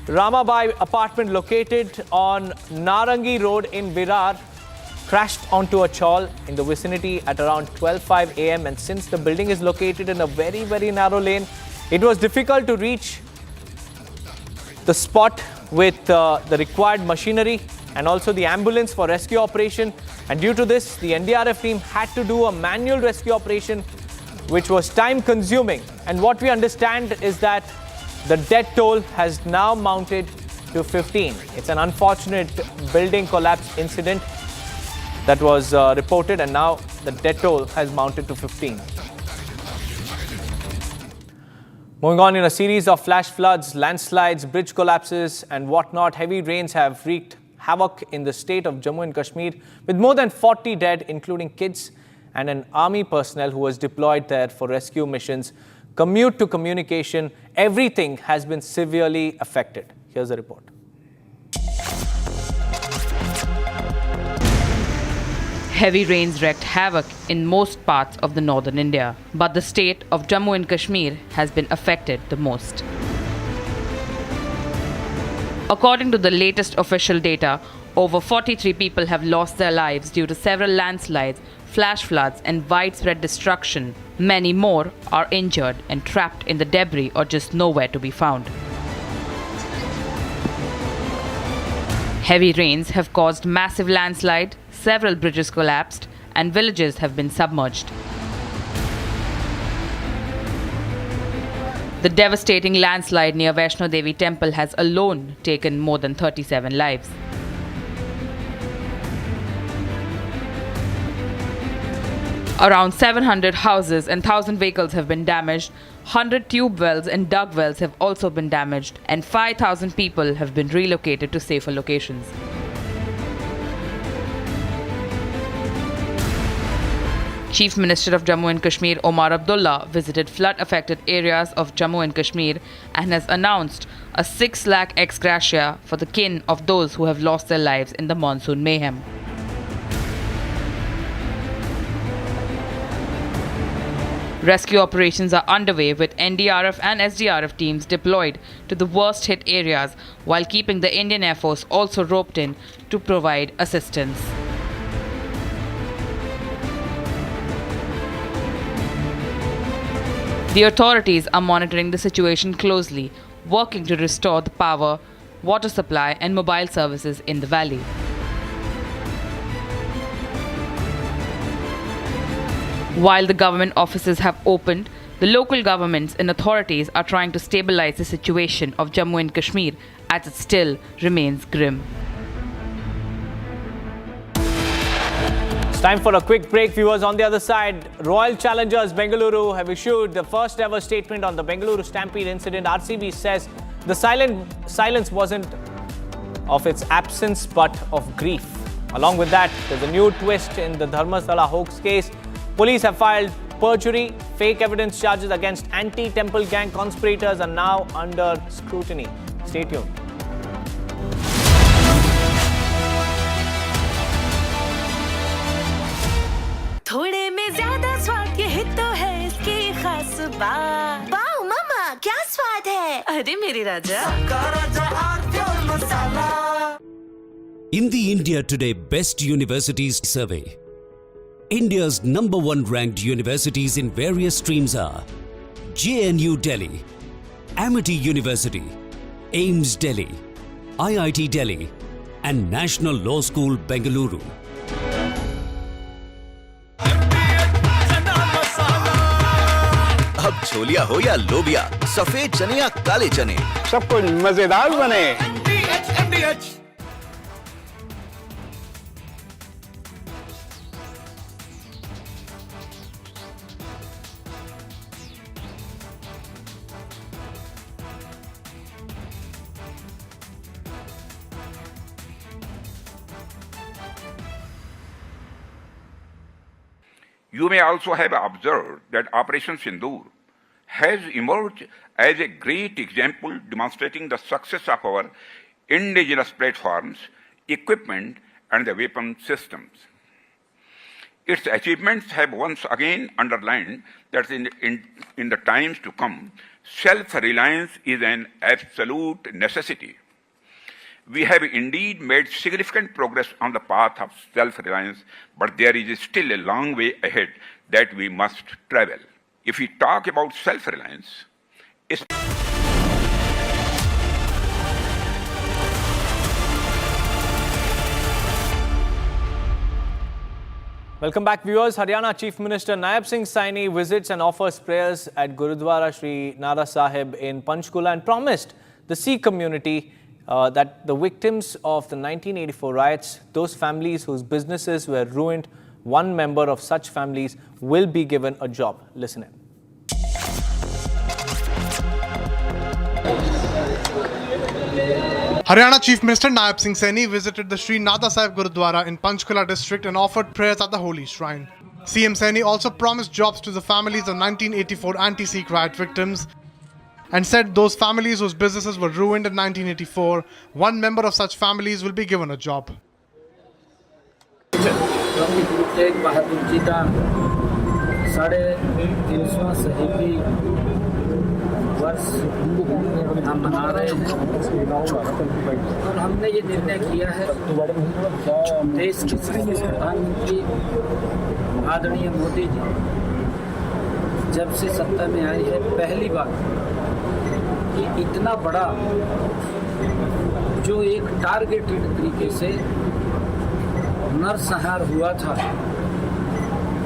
Ramabai apartment located on Narangi Road in Virar crashed onto a chawl in the vicinity at around 12:05 a.m. And since the building is located in a very, very narrow lane, it was difficult to reach the spot with the required machinery and also the ambulance for rescue operation. And due to this, the NDRF team had to do a manual rescue operation, which was time consuming. And what we understand is that the death toll has now mounted to 15. It's an unfortunate building collapse incident that was reported, and now the death toll has mounted to 15. Moving on, in a series of flash floods, landslides, bridge collapses and whatnot, heavy rains have wreaked havoc in the state of Jammu and Kashmir, with more than 40 dead, including kids and an army personnel who was deployed there for rescue missions. Commute to communication, everything has been severely affected. Here's the report. Heavy rains wreaked havoc in most parts of the northern India, but the state of Jammu and Kashmir has been affected the most. According to the latest official data, over 43 people have lost their lives due to several landslides, flash floods and widespread destruction. Many more are injured and trapped in the debris or just nowhere to be found. Heavy rains have caused massive landslide, several bridges collapsed, and villages have been submerged. The devastating landslide near Vaishno Devi temple has alone taken more than 37 lives. Around 700 houses and 1,000 vehicles have been damaged, 100 tube wells and dug wells have also been damaged, and 5,000 people have been relocated to safer locations. Chief Minister of Jammu and Kashmir Omar Abdullah visited flood-affected areas of Jammu and Kashmir and has announced a 6 lakh ex gratia for the kin of those who have lost their lives in the monsoon mayhem. Rescue operations are underway with NDRF and SDRF teams deployed to the worst hit areas, while keeping the Indian Air Force also roped in to provide assistance. The authorities are monitoring the situation closely, working to restore the power, water supply and mobile services in the valley. While the government offices have opened, the local governments and authorities are trying to stabilize the situation of Jammu and Kashmir as it still remains grim. It's time for a quick break, viewers. On the other side, Royal Challengers Bengaluru have issued the first ever statement on the Bengaluru Stampede incident. RCB says the silence wasn't of its absence but of grief. Along with that, there's a new twist in the Dharmasthala hoax case. Police have filed perjury, fake evidence charges against anti-temple gang conspirators are now under scrutiny. Stay tuned. थोड़े में ज्यादा स्वाद ये तो है इसकी खास बात। वाओ मामा, क्या स्वाद है? अरे मेरी राजा। In the India Today Best Universities Survey, India's #1 ranked universities in various streams are JNU Delhi, Amity University, AIMS Delhi, IIT Delhi, and National Law School Bengaluru. अब छोलिया हो या लोबिया, सफेद चने या काले चने, सब कुछ मजेदार बने। You may also have observed that Operation Sindoor has emerged as a great example demonstrating the success of our indigenous platforms, equipment, and the weapon systems. Its achievements have once again underlined that in the times to come, self-reliance is an absolute necessity. We have indeed made significant progress on the path of self-reliance, but there is still a long way ahead that we must travel. If we talk about self-reliance, Welcome back, viewers. Haryana Chief Minister Naib Singh Saini visits and offers prayers at Gurudwara Sri Nara Sahib in Panchkula and promised the Sikh community that the victims of the 1984 riots, those families whose businesses were ruined, one member of such families will be given a job. Listen in. Haryana Chief Minister Naib Singh Saini visited the Sri Nara Sahib Gurudwara in Panchkula district and offered prayers at the holy shrine. CM Saini also promised jobs to the families of 1984 anti-Sikh riot victims and said those families whose businesses were ruined in 1984, one member of such families will be given a job. हम मना रहे हैं और हमने ये निर्णय किया है देश के प्रधानमंत्री आदरणीय मोदी जी जब से सत्ता में आई है पहली बार कि इतना बड़ा जो एक टारगेटेड तरीके से नरसंहार हुआ था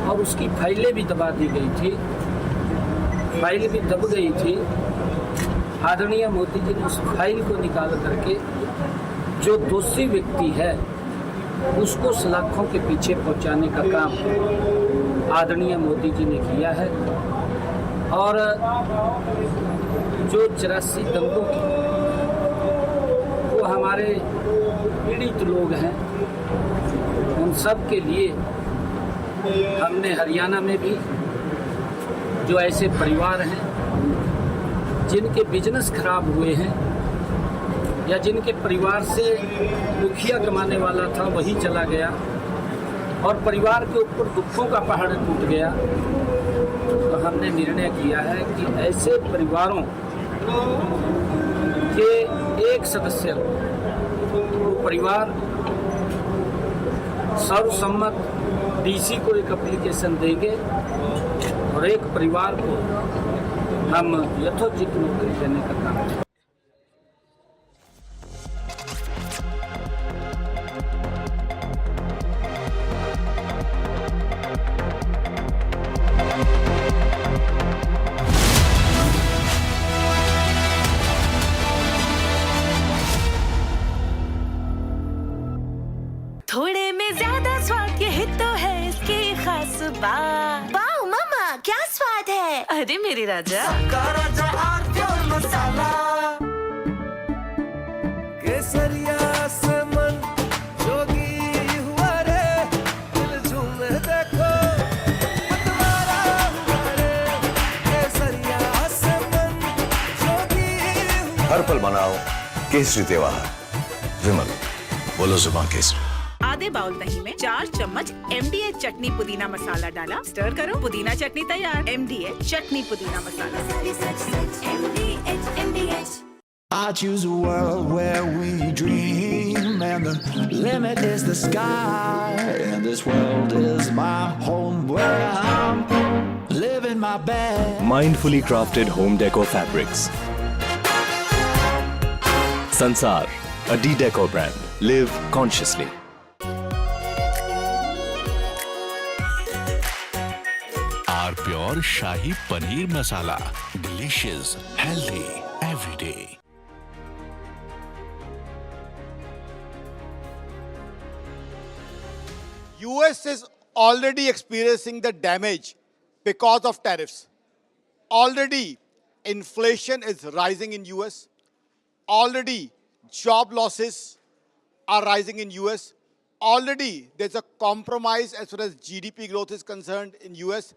और उसकी फाइलें भी दबा दी गई थी, फाइल भी दब गई थी। आदरणीय मोदी जी ने उस फाइल को निकाल करके जो दोषी व्यक्ति है उसको सलाखों के पीछे पहुंचाने का काम आदरणीय मोदी जी ने किया है और जो 84 दंगों की वो हमारे पीड़ित लोग हैं उन सब के लिए हमने हरियाणा में भी जो ऐसे परिवार हैं जिनके बिजनेस खराब हुए हैं या जिनके परिवार से मुखिया कमाने वाला था वही चला गया और परिवार के ऊपर दुखों का पहाड़ टूट गया, तो हमने निर्णय किया है कि ऐसे परिवारों के एक सदस्य वो परिवार सर्वसम्मत डीसी को एक एप्लीकेशन देंगे और एक परिवार को हम यथोचित नौकरी देने का काम करेंगे। थोड़े में ज्यादा स्वाद यही तो है इसकी खास बात। वाओ मामा क्या स्वाद है। अरे मेरे राजा मसाला केसरिया से मन जोगी हुआ रे, दिल झूम देखो मतवारा हुआ रे, केसरिया से मन जोगी हुआ। हर पल मनाओ केसरी त्योहार। विमल, बोलो जुबान केसरी। आधे बाउल दही में 4 चम्मच MDH चटनी पुदीना मसाला डाला, स्टर करो, पुदीना चटनी तैयार। MDH चटनी पुदीना मसाला। I choose a world where we dream, and the limit is the sky, and this world is my home where I'm living my best. Mindfully crafted home decor fabrics. Sansar, a decor brand. Live consciously. Our pure Shahi Paneer Masala. Delicious, healthy, every day. US is already experiencing the damage because of tariffs. Already inflation is rising in US. Already job losses are rising in US. Already there's a compromise as far as GDP growth is concerned in US.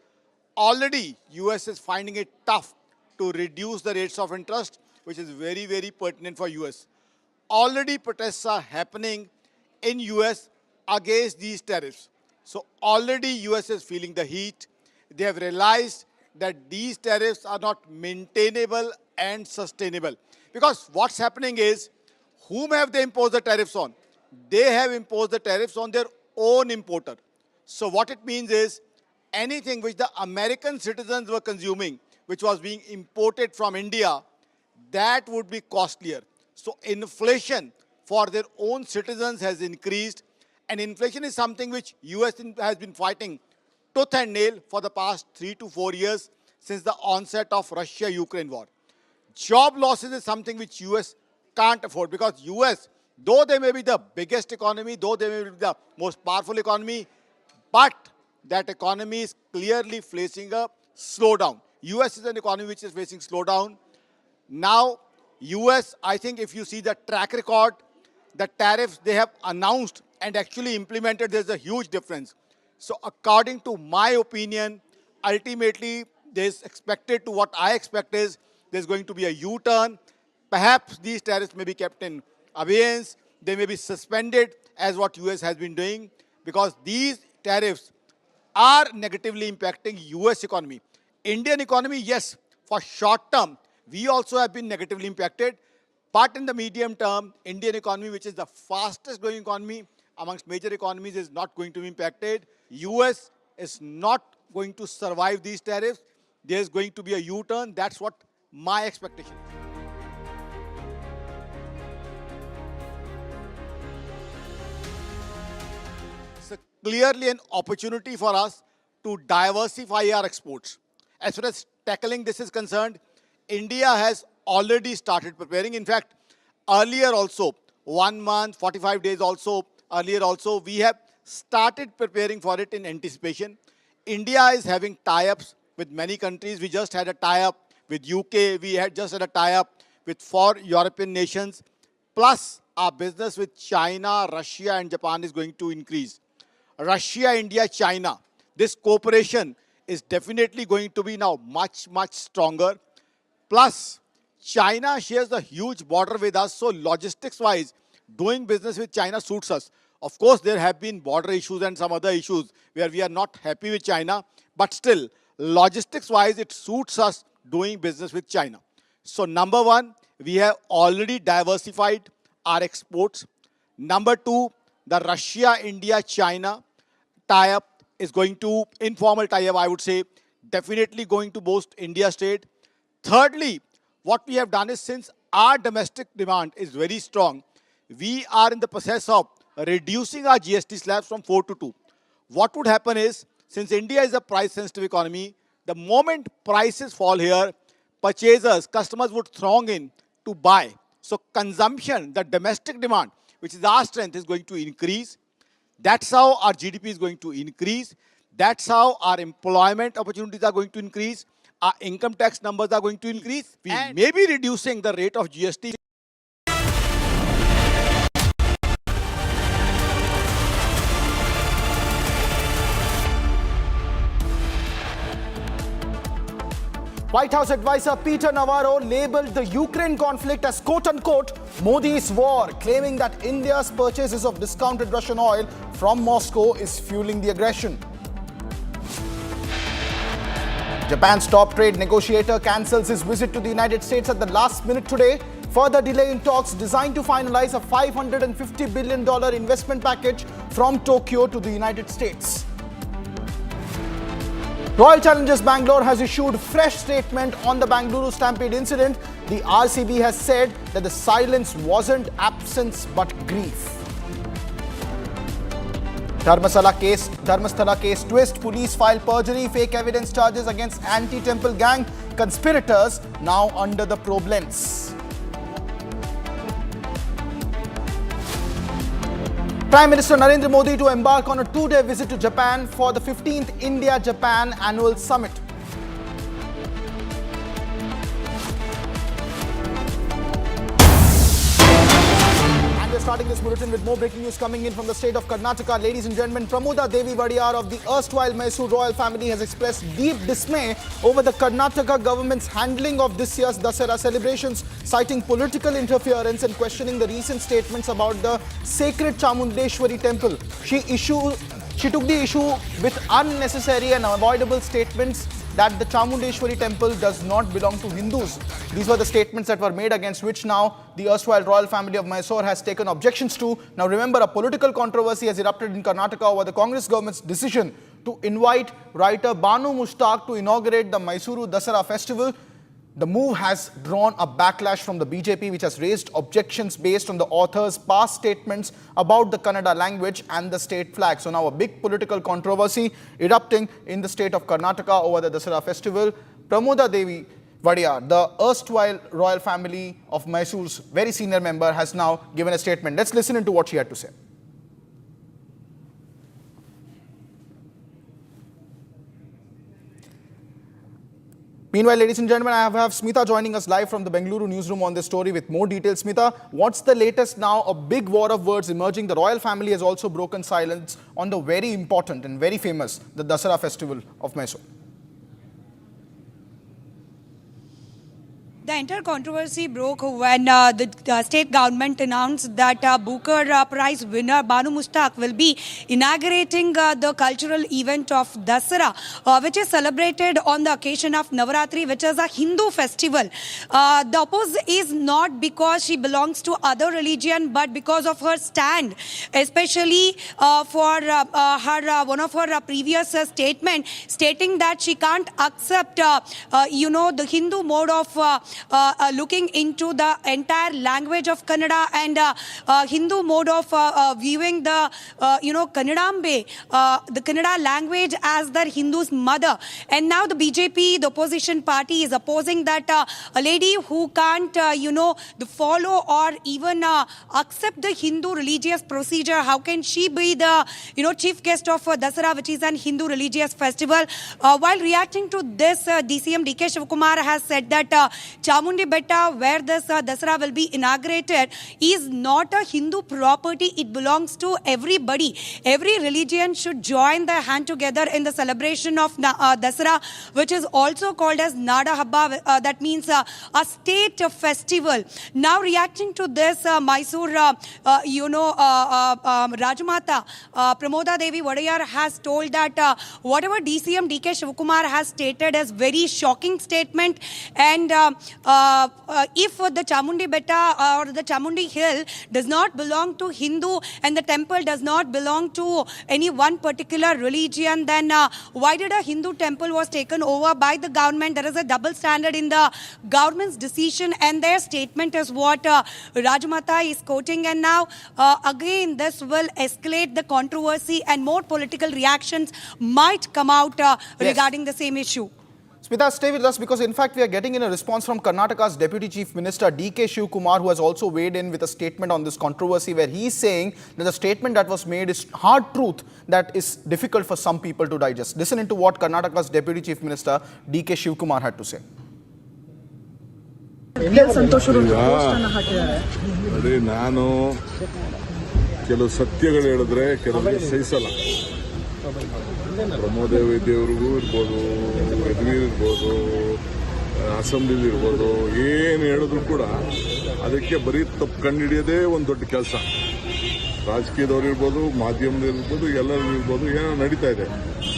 Already US is finding it tough to reduce the rates of interest, which is very, very pertinent for US. Already protests are happening in US against these tariffs. So already US is feeling the heat. They have realized that these tariffs are not maintainable and sustainable. Because what's happening is, whom have they imposed the tariffs on? They have imposed the tariffs on their own importer. So what it means is, anything which the American citizens were consuming, which was being imported from India, that would be costlier. So inflation for their own citizens has increased. And inflation is something which US has been fighting tooth and nail for the past 3 to 4 years since the onset of Russia-Ukraine war. Job losses is something which US can't afford, because US, though they may be the biggest economy, though they may be the most powerful economy, but that economy is clearly facing a slowdown. US is an economy which is facing slowdown. Now, US, I think if you see the track record, the tariffs they have announced and actually implemented, there's a huge difference. So according to my opinion, ultimately there's expected to what I expect is there's going to be a U-turn. Perhaps these tariffs may be kept in abeyance. They may be suspended as what US has been doing, because these tariffs are negatively impacting US economy. Indian economy, yes, for short term, we also have been negatively impacted. But in the medium term, Indian economy, which is the fastest growing economy amongst major economies, is not going to be impacted. US is not going to survive these tariffs. There's going to be a U-turn. That's what my expectation is. It's clearly an opportunity for us to diversify our exports. As far as tackling this is concerned, India has already started preparing. In fact, earlier also, 1 month, 45 days also, earlier also, we have started preparing for it in anticipation. India is having tie-ups with many countries. We just had a tie-up with UK. We had just had a tie-up with 4 European nations. Plus, our business with China, Russia and Japan is going to increase. Russia, India, China, this cooperation is definitely going to be now much, much stronger. Plus, China shares a huge border with us, so logistics-wise, doing business with China suits us. Of course, there have been border issues and some other issues where we are not happy with China, but still, logistics wise, it suits us doing business with China. So number one, we have already diversified our exports. Number two, the Russia, India, China tie-up is going to, informal tie-up, I would say, definitely going to boost India's trade. Thirdly, what we have done is, since our domestic demand is very strong, we are in the process of reducing our GST slabs from 4 to 2. What would happen is, since India is a price-sensitive economy, the moment prices fall here, purchasers, customers would throng in to buy. So consumption, the domestic demand, which is our strength, is going to increase. That's how our GDP is going to increase. That's how our employment opportunities are going to increase. Our income tax numbers are going to increase. We may be reducing the rate of GST. White House advisor Peter Navarro labelled the Ukraine conflict as quote-unquote Modi's war, claiming that India's purchases of discounted Russian oil from Moscow is fueling the aggression. Japan's top trade negotiator cancels his visit to the United States at the last minute today. Further delay in talks designed to finalize a $550 billion investment package from Tokyo to the United States. Royal Challengers Bangalore has issued fresh statement on the Bengaluru Stampede incident. The RCB has said that the silence wasn't absence but grief. Dharmasthala case twist. Police file perjury, fake evidence charges against anti-temple gang conspirators now under the probe lens. Prime Minister Narendra Modi to embark on a 2-day visit to Japan for the 15th India-Japan Annual Summit. And we're starting this bulletin with more breaking news coming in from the state of Karnataka. Ladies and gentlemen, Pramuda Devi Vadiyar of the erstwhile Mysore royal family has expressed deep dismay over the Karnataka government's handling of this year's Dasara celebrations, citing political interference and questioning the recent statements about the sacred Chamundeshwari temple. She took the issue with unnecessary and avoidable statements that the Chamundeshwari temple does not belong to Hindus. These were the statements that were made, against which now the erstwhile royal family of Mysore has taken objections to. Now remember, a political controversy has erupted in Karnataka over the Congress government's decision to invite writer Banu Mushtaq to inaugurate the Mysuru Dasara festival. The move has drawn a backlash from the BJP, which has raised objections based on the author's past statements about the Kannada language and the state flag. So now a big political controversy erupting in the state of Karnataka over the Dasara festival. Pramuda Devi Vadiyar, the erstwhile royal family of Mysore's very senior member, has now given a statement. Let's listen into what she had to say. Meanwhile, ladies and gentlemen, I have Smita joining us live from the Bengaluru newsroom on this story with more details. Smita, what's the latest now? A big war of words emerging. The royal family has also broken silence on the very important and very famous, the Dasara festival of Mysore. The entire controversy broke when the state government announced that Booker Prize winner Banu Mushtaq will be inaugurating the cultural event of Dasara, which is celebrated on the occasion of Navaratri, which is a Hindu festival. The oppose is not because she belongs to other religion, but because of her stand, especially for her one of her previous statement stating that she can't accept the Hindu mode of looking into the entire language of Kannada and Hindu mode of viewing the Kannadambe, the Kannada language as their Hindu's mother. And now the BJP, the opposition party, is opposing that a lady who can't follow or even accept the Hindu religious procedure, how can she be the chief guest of Dasara, which is an Hindu religious festival? While reacting to this, DCM DK Shivakumar has said that Chamundi Betta, where this Dasara will be inaugurated, is not a Hindu property. It belongs to everybody. Every religion should join their hand together in the celebration of Dasara, which is also called as Nada Habba. That means a state festival. Now, reacting to this, Mysore, Rajmata, Pramoda Devi Vadiyar has told that whatever DCM DK Shivakumar has stated is very shocking statement, and if the Chamundi Betta or the Chamundi Hill does not belong to Hindu and the temple does not belong to any one particular religion, then why did a Hindu temple was taken over by the government? There is a double standard in the government's decision, and their statement is what Rajmata is quoting. And now again this will escalate the controversy and more political reactions might come out regarding the same issue. Smita, stay with us, because in fact we are getting in a response from Karnataka's Deputy Chief Minister DK Shivakumar, who has also weighed in with a statement on this controversy, where he is saying that the statement that was made is hard truth that is difficult for some people to digest. Listen into what Karnataka's Deputy Chief Minister DK Shivakumar had to say. ನೋಡಿ, ನಾನು ಕೆಲವು ಸತ್ಯಗಳು ಹೇಳಿದ್ರೆ ಕೆಲವರಿಗೆ ಸಹಿಸಲ್ಲ. ಪ್ರಮೋದ ದೇವರಿಗೂ ಇರ್ಬೋದು, ಯದುವೀರ್ ಇರ್ಬೋದು, ಅಸೆಂಬ್ಲಿಲಿ ಇರ್ಬೋದು, ಏನು ಹೇಳಿದ್ರು ಕೂಡ ಅದಕ್ಕೆ ಬರೀ ತಪ್ಪು ಕಂಡುಹಿಡಿಯೋದೇ ಒಂದು ದೊಡ್ಡ ಕೆಲಸ. ರಾಜಕೀಯದವ್ರು ಇರ್ಬೋದು, ಮಾಧ್ಯಮದಲ್ಲಿರ್ಬೋದು, ಎಲ್ಲರೂ ಇರ್ಬೋದು, ಏನೋ ನಡೀತಾ ಇದೆ.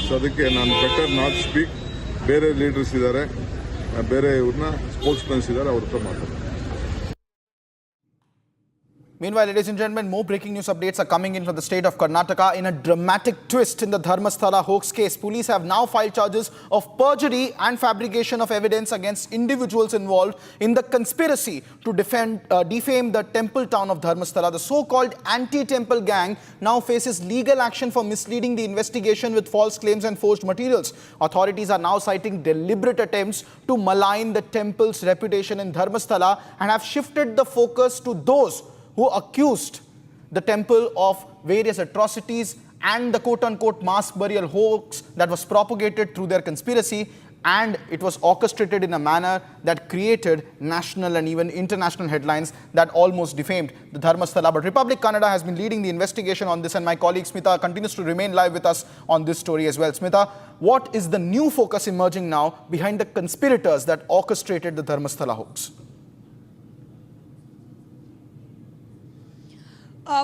ಸೊ ಅದಕ್ಕೆ ನಾನು ಬೆಟರ್ ನಾಟ್ ಸ್ಪೀಕ್. ಬೇರೆ ಲೀಡರ್ಸ್ ಇದ್ದಾರೆ, ಬೇರೆ ಇವ್ರನ್ನ ಸ್ಪೋಕ್ಸ್ ಪರ್ಸನ್ಸ್ ಇದ್ದಾರೆ, ಅವ್ರ ಹತ್ರ ಮಾತಾಡ್ತಾರೆ. Meanwhile, ladies and gentlemen, more breaking news updates are coming in from the state of Karnataka. In a dramatic twist in the Dharmasthala hoax case, police have now filed charges of perjury and fabrication of evidence against individuals involved in the conspiracy to defame the temple town of Dharmasthala. The so-called anti-temple gang now faces legal action for misleading the investigation with false claims and forged materials. Authorities are now citing deliberate attempts to malign the temple's reputation in Dharmasthala and have shifted the focus to those who accused the temple of various atrocities and the quote-unquote mass burial hoax that was propagated through their conspiracy, and it was orchestrated in a manner that created national and even international headlines that almost defamed the Dharmasthala. But Republic Kannada has been leading the investigation on this, and my colleague Smita continues to remain live with us on this story as well. Smita, what is the new focus emerging now behind the conspirators that orchestrated the Dharmasthala hoax?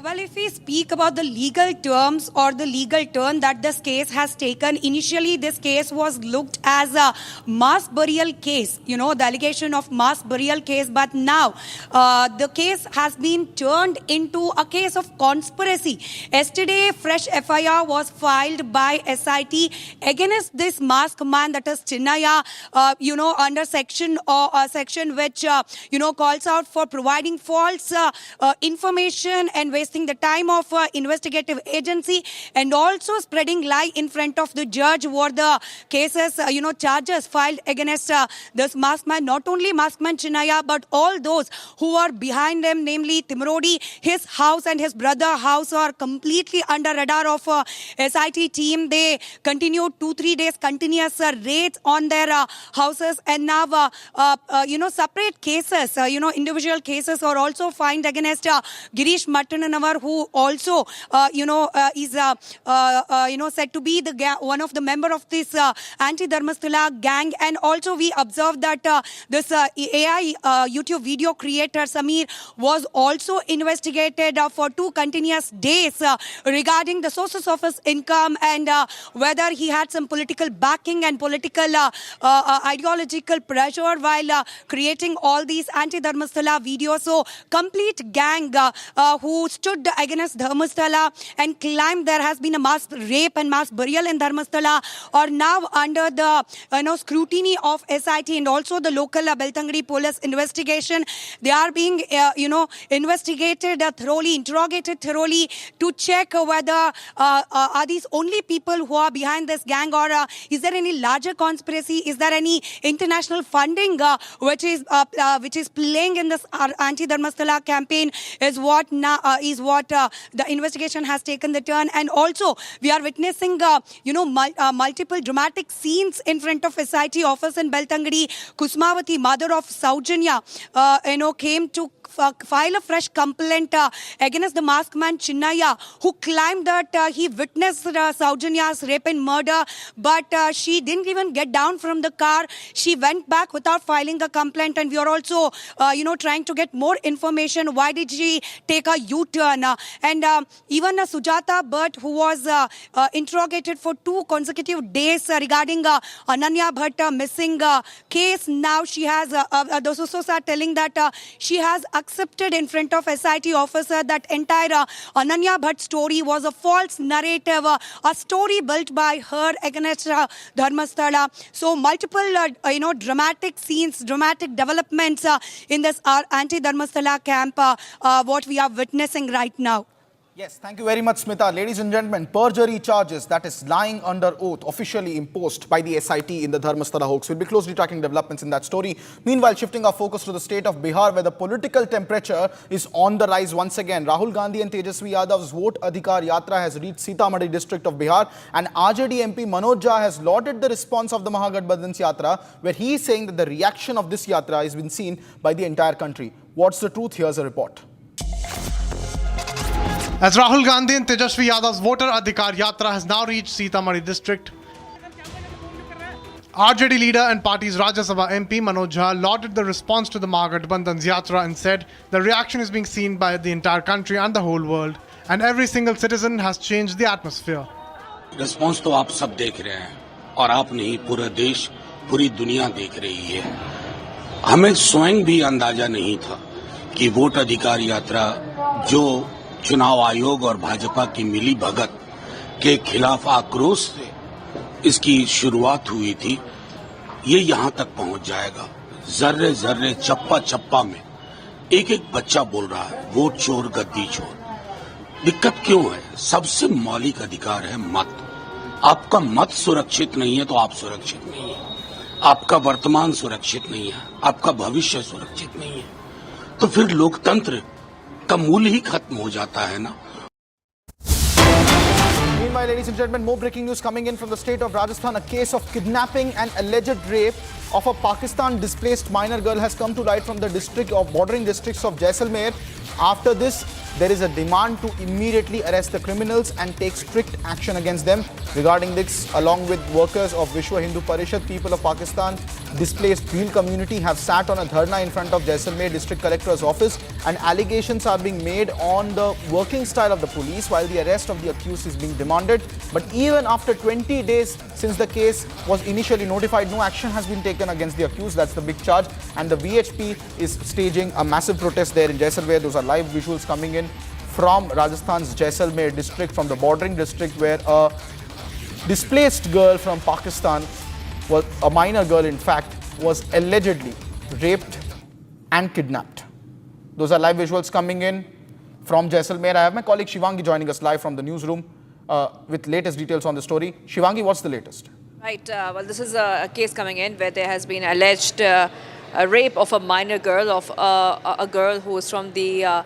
Well, if we speak about the legal terms or the legal turn that this case has taken, initially this case was looked as a mass burial case, the allegation of mass burial case, but now the case has been turned into a case of conspiracy. Yesterday, fresh FIR was filed by SIT against this masked man, that is Chinnaya, under section which, calls out for providing false information and wasting the time of investigative agency, and also spreading lie in front of the judge were the cases, charges filed against this masked man. Not only masked man Chinnaya, but all those who are behind him, namely Timrodi, his house and his brother house are completely under radar of SIT team. They continued 2-3 days continuous raids on their houses, and now, separate cases, individual cases are also filed against Girish Mattananavar, who also, is, said to be one of the member of this anti-Dharmasthala gang. And also we observed that this AI YouTube video creator Samir was also investigated for 2 continuous days regarding the sources of his income and whether he had some political backing and political ideological pressure while creating all these anti-Dharmasthala videos. So complete gang who stood against Dharmasthala and claimed there has been a mass rape and mass burial in Dharmasthala are now under the scrutiny of SIT and also the local Beltangadi police investigation. They are being investigated thoroughly, interrogated thoroughly to check whether are these only people who are behind this gang, or is there any larger conspiracy? Is there any international funding which is playing in this anti-Dharmasthala campaign? Is what now is what the investigation has taken the turn. And also, we are witnessing, multiple dramatic scenes in front of SIT office in Beltangadi. Kusmavati, mother of Saujanya, came to file a fresh complaint against the masked man Chinnaya, who claimed that he witnessed Saujanya's rape and murder, but she didn't even get down from the car. She went back without filing a complaint, and we are also, trying to get more information. Why did she take a U-turn? And even Sujata Bhatt, who was interrogated for 2 consecutive days regarding Ananya Bhatt missing case, now she has, the sources are telling that she has accepted in front of SIT officer that entire Ananya Bhatt story was a false narrative, a story built by her against Dharmasthala. So multiple, dramatic scenes, dramatic developments in this anti-Dharmasthala camp, what we are witnessing right now. Yes, thank you very much, Smita. Ladies and gentlemen, perjury charges, that is lying under oath, officially imposed by the SIT in the Dharmasthala hoax. We'll be closely tracking developments in that story. Meanwhile, shifting our focus to the state of Bihar, where the political temperature is on the rise once again. Rahul Gandhi and Tejasvi Yadav's Vote Adhikar Yatra has reached Sitamarhi district of Bihar, and RJD MP Manoj Jha has lauded the response of the Mahagathbandhan's Yatra, where he is saying that the reaction of this Yatra has been seen by the entire country. What's the truth? Here's a report. As Rahul Gandhi and Tejasvi Yadav's Voter Adhikar Yatra has now reached Sitamarhi district, RJD leader and party's Rajya Sabha MP Manoj Jha lauded the response to the Mahagathbandhan's Yatra and said the reaction is being seen by the entire country and the whole world, and every single citizen has changed the atmosphere. Response तो आप सब देख रहे हैं और आप नहीं, पूरा देश, पूरी दुनिया देख रही है. हमें स्वयं भी अंदाजा नहीं था कि वोट अधिकार यात्रा जो चुनाव आयोग और भाजपा की मिली भगत के खिलाफ आक्रोश से इसकी शुरुआत हुई थी, ये यहां तक पहुंच जाएगा. जर्रे जर्रे चप्पा चप्पा में एक एक बच्चा बोल रहा है वोट चोर गद्दी चोर. दिक्कत क्यों है? सबसे मौलिक अधिकार है मत. आपका मत सुरक्षित नहीं है तो आप सुरक्षित नहीं है. आपका वर्तमान सुरक्षित नहीं है, आपका भविष्य सुरक्षित नहीं है, तो फिर लोकतंत्र का मूल ही खत्म हो जाता है ना. Meanwhile, ladies and gentlemen, more breaking news coming in from the state of Rajasthan. A case of kidnapping and alleged rape of a Pakistan-displaced minor girl has come to light from the bordering districts of Jaisalmer. After this, there is a demand to immediately arrest the criminals and take strict action against them. Regarding this, along with workers of Vishwa Hindu Parishad, people of Pakistan displaced Bhil community have sat on a dharna in front of Jaisalmer district collector's office, and allegations are being made on the working style of the police while the arrest of the accused is being demanded. But even after 20 days since the case was initially notified, no action has been taken against the accused. That's the big charge. And the VHP is staging a massive protest there in Jaisalmer. Those are live visuals coming in from Rajasthan's Jaisalmer district, from the bordering district, where a displaced girl from Pakistan, was a minor girl in fact, was allegedly raped and kidnapped. Those are live visuals coming in from Jaisalmer. I have my colleague Shivangi joining us live from the newsroom with latest details on the story. Shivangi, what's the latest? Right. Well, this is a case coming in where there has been alleged a rape of a minor girl, of a girl who is from the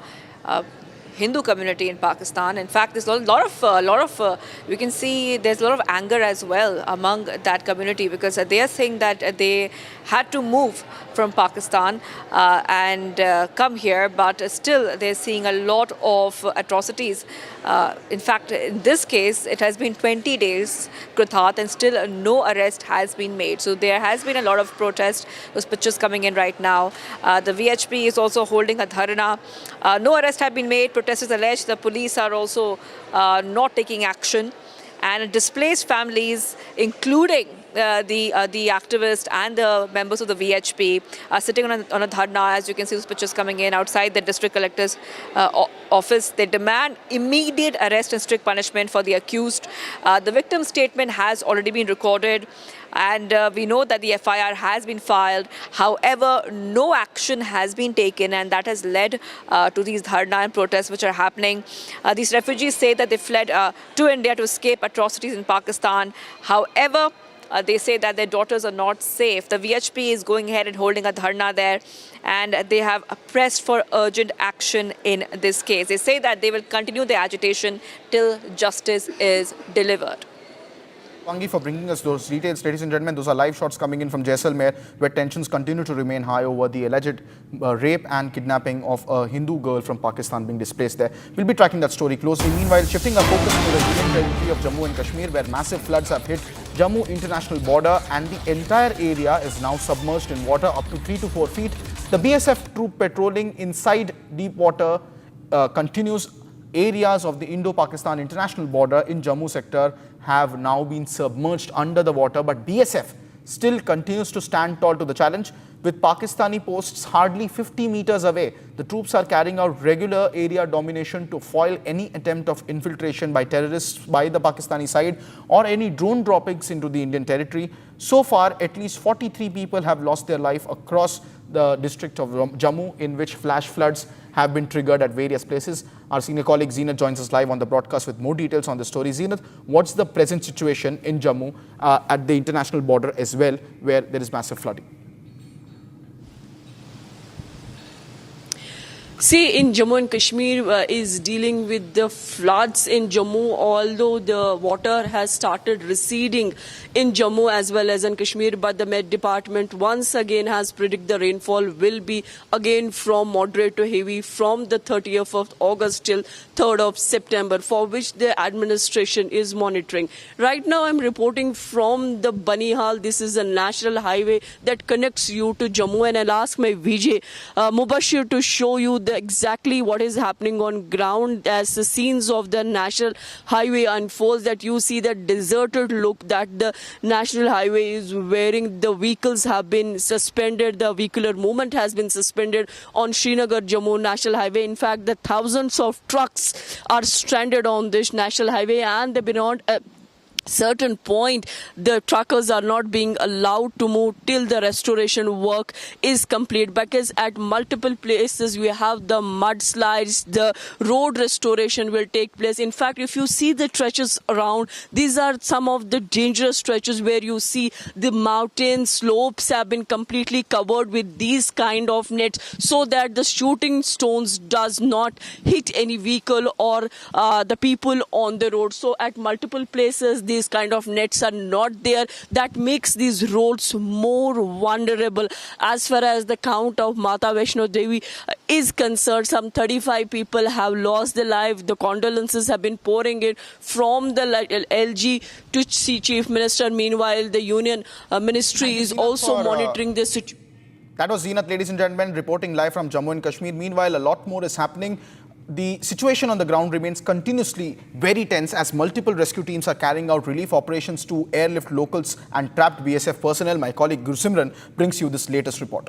Hindu community in Pakistan. In fact, there's a lot of we can see there's a lot of anger as well among that community, because they are saying that they had to move from Pakistan and come here, but still they're seeing a lot of atrocities. In fact, in this case, it has been 20 days, Kruthat, and still no arrest has been made. So there has been a lot of protest. Those pictures coming in right now. The VHP is also holding a dharna. No arrest have been made. Protesters allege the police are also not taking action. And displaced families, including the activists and the members of the VHP, are sitting on a dharna. As you can see, those pictures coming in outside the district collector's office. They demand immediate arrest and strict punishment for the accused. The victim's statement has already been recorded, and we know that the FIR has been filed. However, no action has been taken, and that has led to these dharna and protests which are happening. These refugees say that they fled to India to escape atrocities in Pakistan. However, They say that their daughters are not safe. The VHP is going ahead and holding a dharna there, and they have pressed for urgent action in this case. They say that they will continue the agitation till justice is delivered. Wangi, for bringing us those details. Ladies and gentlemen, those are live shots coming in from Jaisalmer, where tensions continue to remain high over the alleged rape and kidnapping of a Hindu girl from Pakistan being displaced there. We'll be tracking that story closely. Meanwhile, shifting our focus to the union territory of Jammu and Kashmir, where massive floods have hit Jammu international border, and the entire area is now submerged in water up to 3 to 4 feet. The BSF troop patrolling inside deep water continues. Areas of the Indo-Pakistan international border in Jammu sector have now been submerged under the water, but BSF still continues to stand tall to the challenge. With Pakistani posts hardly 50 meters away, the troops are carrying out regular area domination to foil any attempt of infiltration by terrorists by the Pakistani side or any drone droppings into the Indian territory. So far, at least 43 people have lost their life across the district of Jammu, in which flash floods have been triggered at various places. Our senior colleague Zeenat joins us live on the broadcast with more details on the story. Zeenat, what's the present situation in Jammu at the international border as well, where there is massive flooding? See, in Jammu and Kashmir is dealing with the floods in Jammu, although the water has started receding in Jammu as well as in Kashmir, but the Met Department once again has predicted the rainfall will be again from moderate to heavy from the 30th of August till 3rd of September, for which the administration is monitoring. Right now I'm reporting from the Banihal. This is a national highway that connects you to Jammu, and I'll ask my VJ Mubashir to show you exactly what is happening on ground as the scenes of the national highway unfolds, that you see that deserted look that the national highway is wearing. The vehicles have been suspended, the vehicular movement has been suspended on Srinagar Jammu national highway. In fact, the thousands of trucks are stranded on this national highway, and they've been on certain point the truckers are not being allowed to move till the restoration work is complete, because at multiple places we have the mudslides, the road restoration will take place. In fact, if you see the stretches around, these are some of the dangerous stretches where you see the mountain slopes have been completely covered with these kind of nets, so that the shooting stones does not hit any vehicle or the people on the road. So at multiple places these kind of nets are not there. That makes these roads more vulnerable. As far as the count of Mata Vaishno Devi is concerned, some 35 people have lost their life. The condolences have been pouring in from the LG to Chief Minister. Meanwhile, the Union Ministry is also monitoring this situation. That was Zeenat, ladies and gentlemen, reporting live from Jammu and Kashmir. Meanwhile, a lot more is happening. The situation on the ground remains continuously very tense as multiple rescue teams are carrying out relief operations to airlift locals and trapped BSF personnel. My colleague Gursimran brings you this latest report.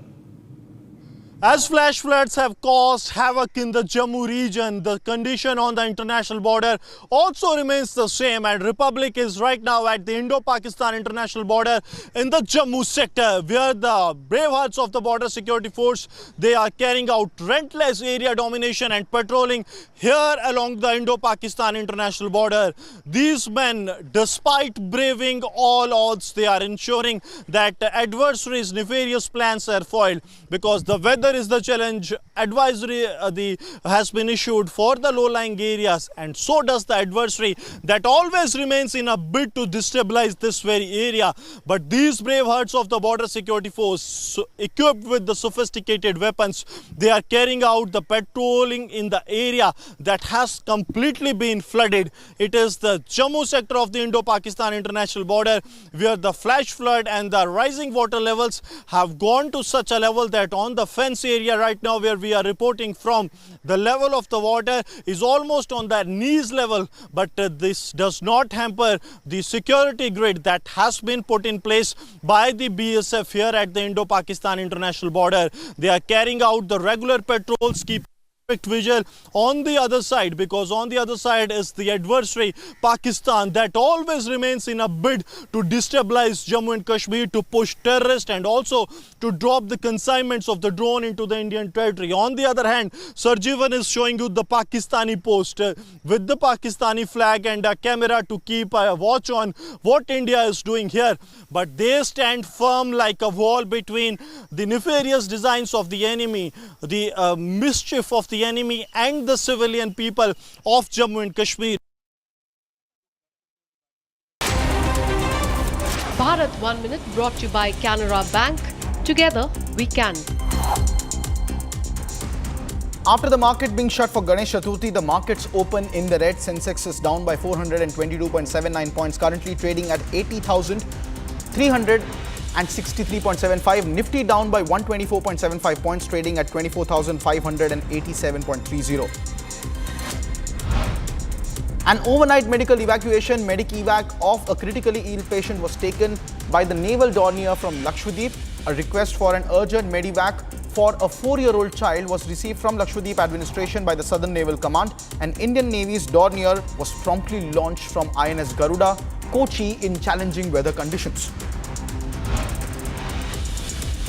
As flash floods have caused havoc in the Jammu region, the condition on the international border also remains the same, and Republic is right now at the Indo-Pakistan international border in the Jammu sector, where the brave hearts of the border security force, they are carrying out relentless area domination and patrolling here along the Indo-Pakistan international border. These men, despite braving all odds, they are ensuring that the adversaries' nefarious plans are foiled, because the weather is the challenge. Advisory has been issued for the low-lying areas, and so does the adversary that always remains in a bid to destabilize this very area. But these brave hearts of the border security force, equipped with the sophisticated weapons, they are carrying out the patrolling in the area that has completely been flooded. It is the Jammu sector of the Indo-Pakistan international border, where the flash flood and the rising water levels have gone to such a level that on the fence area right now where we are reporting from, the level of the water is almost on the knees level. But this does not hamper the security grid that has been put in place by the BSF here at the Indo-Pakistan international border. They are carrying out the regular patrols, keep visual on the other side, because on the other side is the adversary Pakistan that always remains in a bid to destabilize Jammu and Kashmir, to push terrorists and also to drop the consignments of the drone into the Indian territory. On the other hand, Sarjivan is showing you the Pakistani post with the Pakistani flag and a camera to keep a watch on what India is doing here. But they stand firm like a wall between the nefarious designs of the enemy, the mischief of the enemy and the civilian people of Jammu and Kashmir. Bharat 1 Minute brought to you by Canara Bank. Together we can. After the market being shut for Ganesh Chaturthi, the markets open in the red. Sensex is down by 422.79 points, currently trading at 80,363.75. Nifty down by 124.75 points, trading at 24,587.30. An overnight medical evacuation, Medic-Evac, of a critically ill patient was taken by the naval Dornier from Lakshadweep. A request for an urgent Medivac for a 4-year-old child was received from Lakshadweep administration by the Southern Naval Command, and Indian Navy's Dornier was promptly launched from INS Garuda, Kochi, in challenging weather conditions.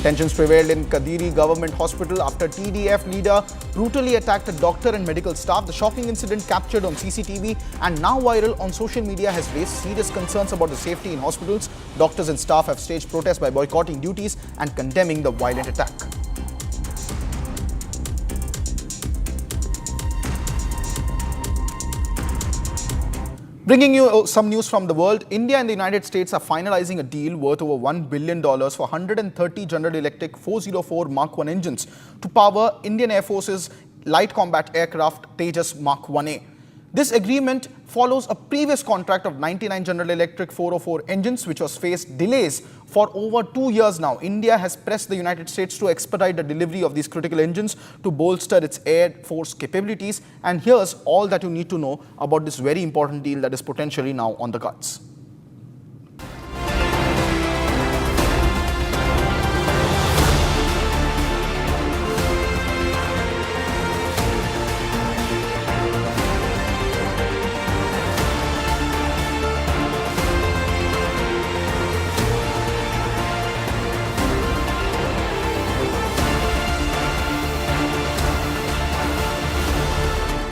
Tensions prevailed in Kadiri Government Hospital after TDF leader brutally attacked a doctor and medical staff. The shocking incident, captured on CCTV and now viral on social media, has raised serious concerns about the safety in hospitals. Doctors and staff have staged protests by boycotting duties and condemning the violent attack. Bringing you some news from the world, India and the United States are finalizing a deal worth over $1 billion for 130 General Electric 404 Mark 1 engines to power Indian Air Force's light combat aircraft Tejas Mark 1A. This agreement follows a previous contract of 99 General Electric 404 engines, which was faced delays for over 2 years now. India has pressed the United States to expedite the delivery of these critical engines to bolster its Air Force capabilities. And here's all that you need to know about this very important deal that is potentially now on the cards.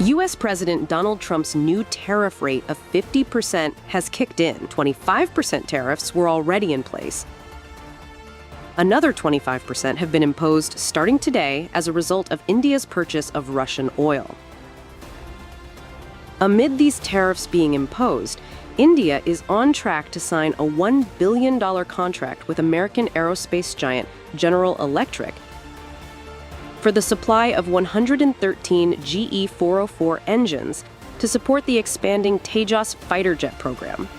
U.S. President Donald Trump's new tariff rate of 50% has kicked in. 25% tariffs were already in place. Another 25% have been imposed starting today as a result of India's purchase of Russian oil. Amid these tariffs being imposed, India is on track to sign a $1 billion contract with American aerospace giant General Electric for the supply of 113 GE-404 engines to support the expanding Tejas fighter jet program.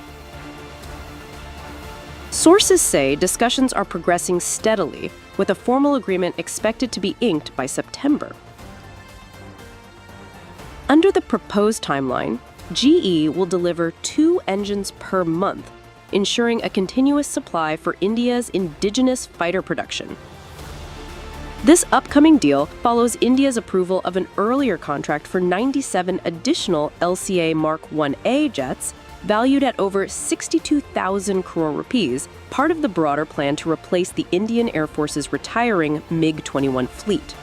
Sources say discussions are progressing steadily, with a formal agreement expected to be inked by September. Under the proposed timeline, GE will deliver 2 engines per month, ensuring a continuous supply for India's indigenous fighter production. This upcoming deal follows India's approval of an earlier contract for 97 additional LCA Mark 1A jets, valued at over 62,000 crore rupees, part of the broader plan to replace the Indian Air Force's retiring MiG-21 fleet.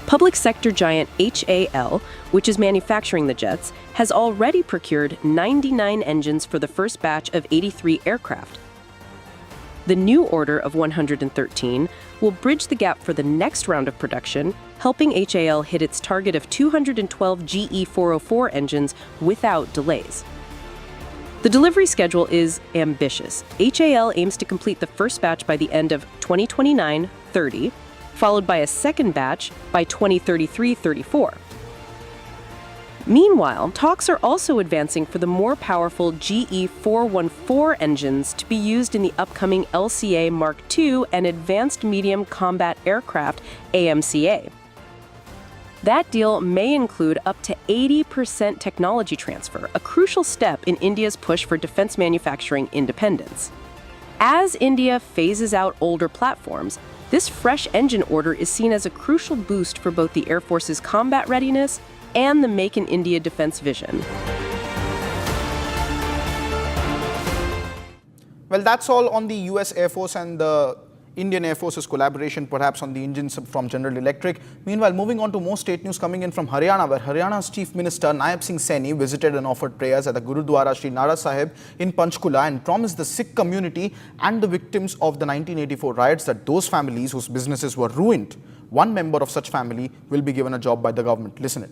Public sector giant HAL, which is manufacturing the jets, has already procured 99 engines for the first batch of 83 aircraft. The new order of 113 will bridge the gap for the next round of production, helping HAL hit its target of 212 GE-404 engines without delays. The delivery schedule is ambitious. HAL aims to complete the first batch by the end of 2029-30, followed by a second batch by 2033-34. Meanwhile, talks are also advancing for the more powerful GE-414 engines to be used in the upcoming LCA Mark II and Advanced Medium Combat Aircraft AMCA. That deal may include up to 80% technology transfer, a crucial step in India's push for defense manufacturing independence. As India phases out older platforms, This fresh engine order is seen as a crucial boost for both the Air Force's combat readiness and the Make in India defense vision. Well, that's all on the US Air Force and the Indian Air Force's collaboration, perhaps on the engines from General Electric. Meanwhile, moving on to more state news coming in from Haryana, where Haryana's Chief Minister Naib Singh Saini visited and offered prayers at the Gurudwara Sri Nara Sahib in Panchkula and promised the Sikh community and the victims of the 1984 riots that those families whose businesses were ruined, one member of such family will be given a job by the government. Listen it.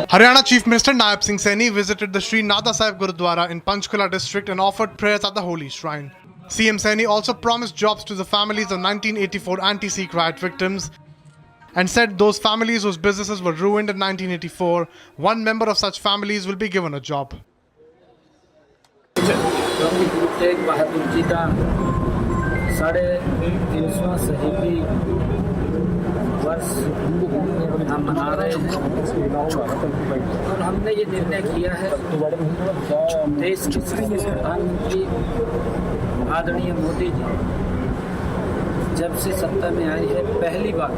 Haryana Chief Minister Naib Singh Saini visited the Sri Nara Sahib Gurudwara in Panchkula district and offered prayers at the holy shrine. CM Saini also promised jobs to the families of 1984 anti-Sikh riot victims and said those families whose businesses were ruined in 1984, one member of such families will be given a job. हम मना रहे हैं और हमने ये निर्णय किया है देश के प्रधानमंत्री आदरणीय मोदी जी जब से सत्ता में आए हैं पहली बार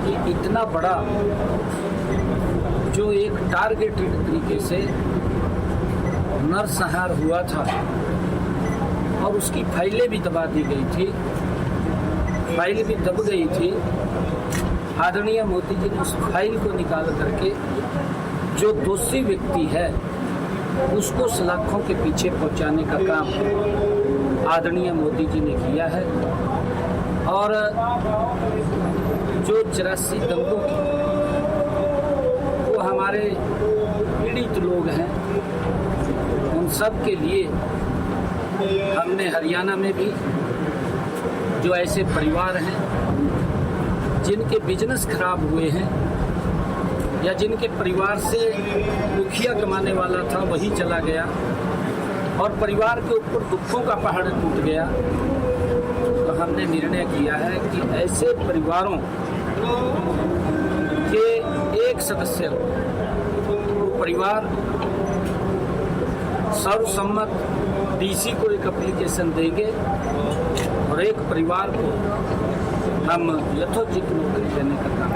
कि इतना बड़ा जो एक टारगेटेड तरीके से नरसंहार हुआ था और उसकी फाइलें भी दबा दी गई थी, फाइल भी दब गई थी। आदरणीय मोदी जी ने उस फाइल को निकाल करके जो दोषी व्यक्ति है उसको सलाखों के पीछे पहुंचाने का काम आदरणीय मोदी जी ने किया है और जो 84 दंगों की वो हमारे पीड़ित लोग हैं उन सब के लिए हमने हरियाणा में भी जो ऐसे परिवार हैं जिनके बिजनेस खराब हुए हैं या जिनके परिवार से मुखिया कमाने वाला था वही चला गया और परिवार के ऊपर दुखों का पहाड़ टूट गया, तो हमने निर्णय किया है कि ऐसे परिवारों के एक सदस्य वो परिवार सर्वसम्मत डीसी को एक एप्लीकेशन देंगे और एक परिवार को हम यथोचित नौकरी देने का काम।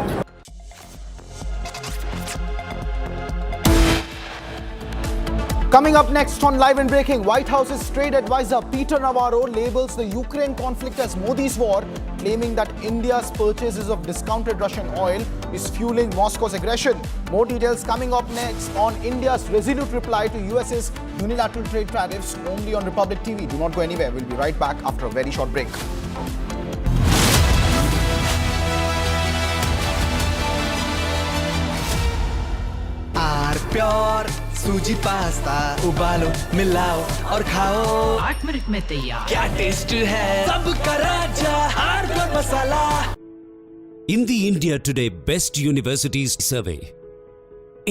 Coming up next on Live and Breaking, White House's trade advisor Peter Navarro labels the Ukraine conflict as Modi's war, claiming that India's purchases of discounted Russian oil is fueling Moscow's aggression. More details coming up next on India's resolute reply to US's unilateral trade tariffs, only on Republic TV. Do not go anywhere. We'll be right back after a very short break. Pure सूजी pasta उबालो मिलाओ और खाओ 8 minute में तैयार। क्या taste है सबका राजा R pure masala. In the India Today Best Universities Survey,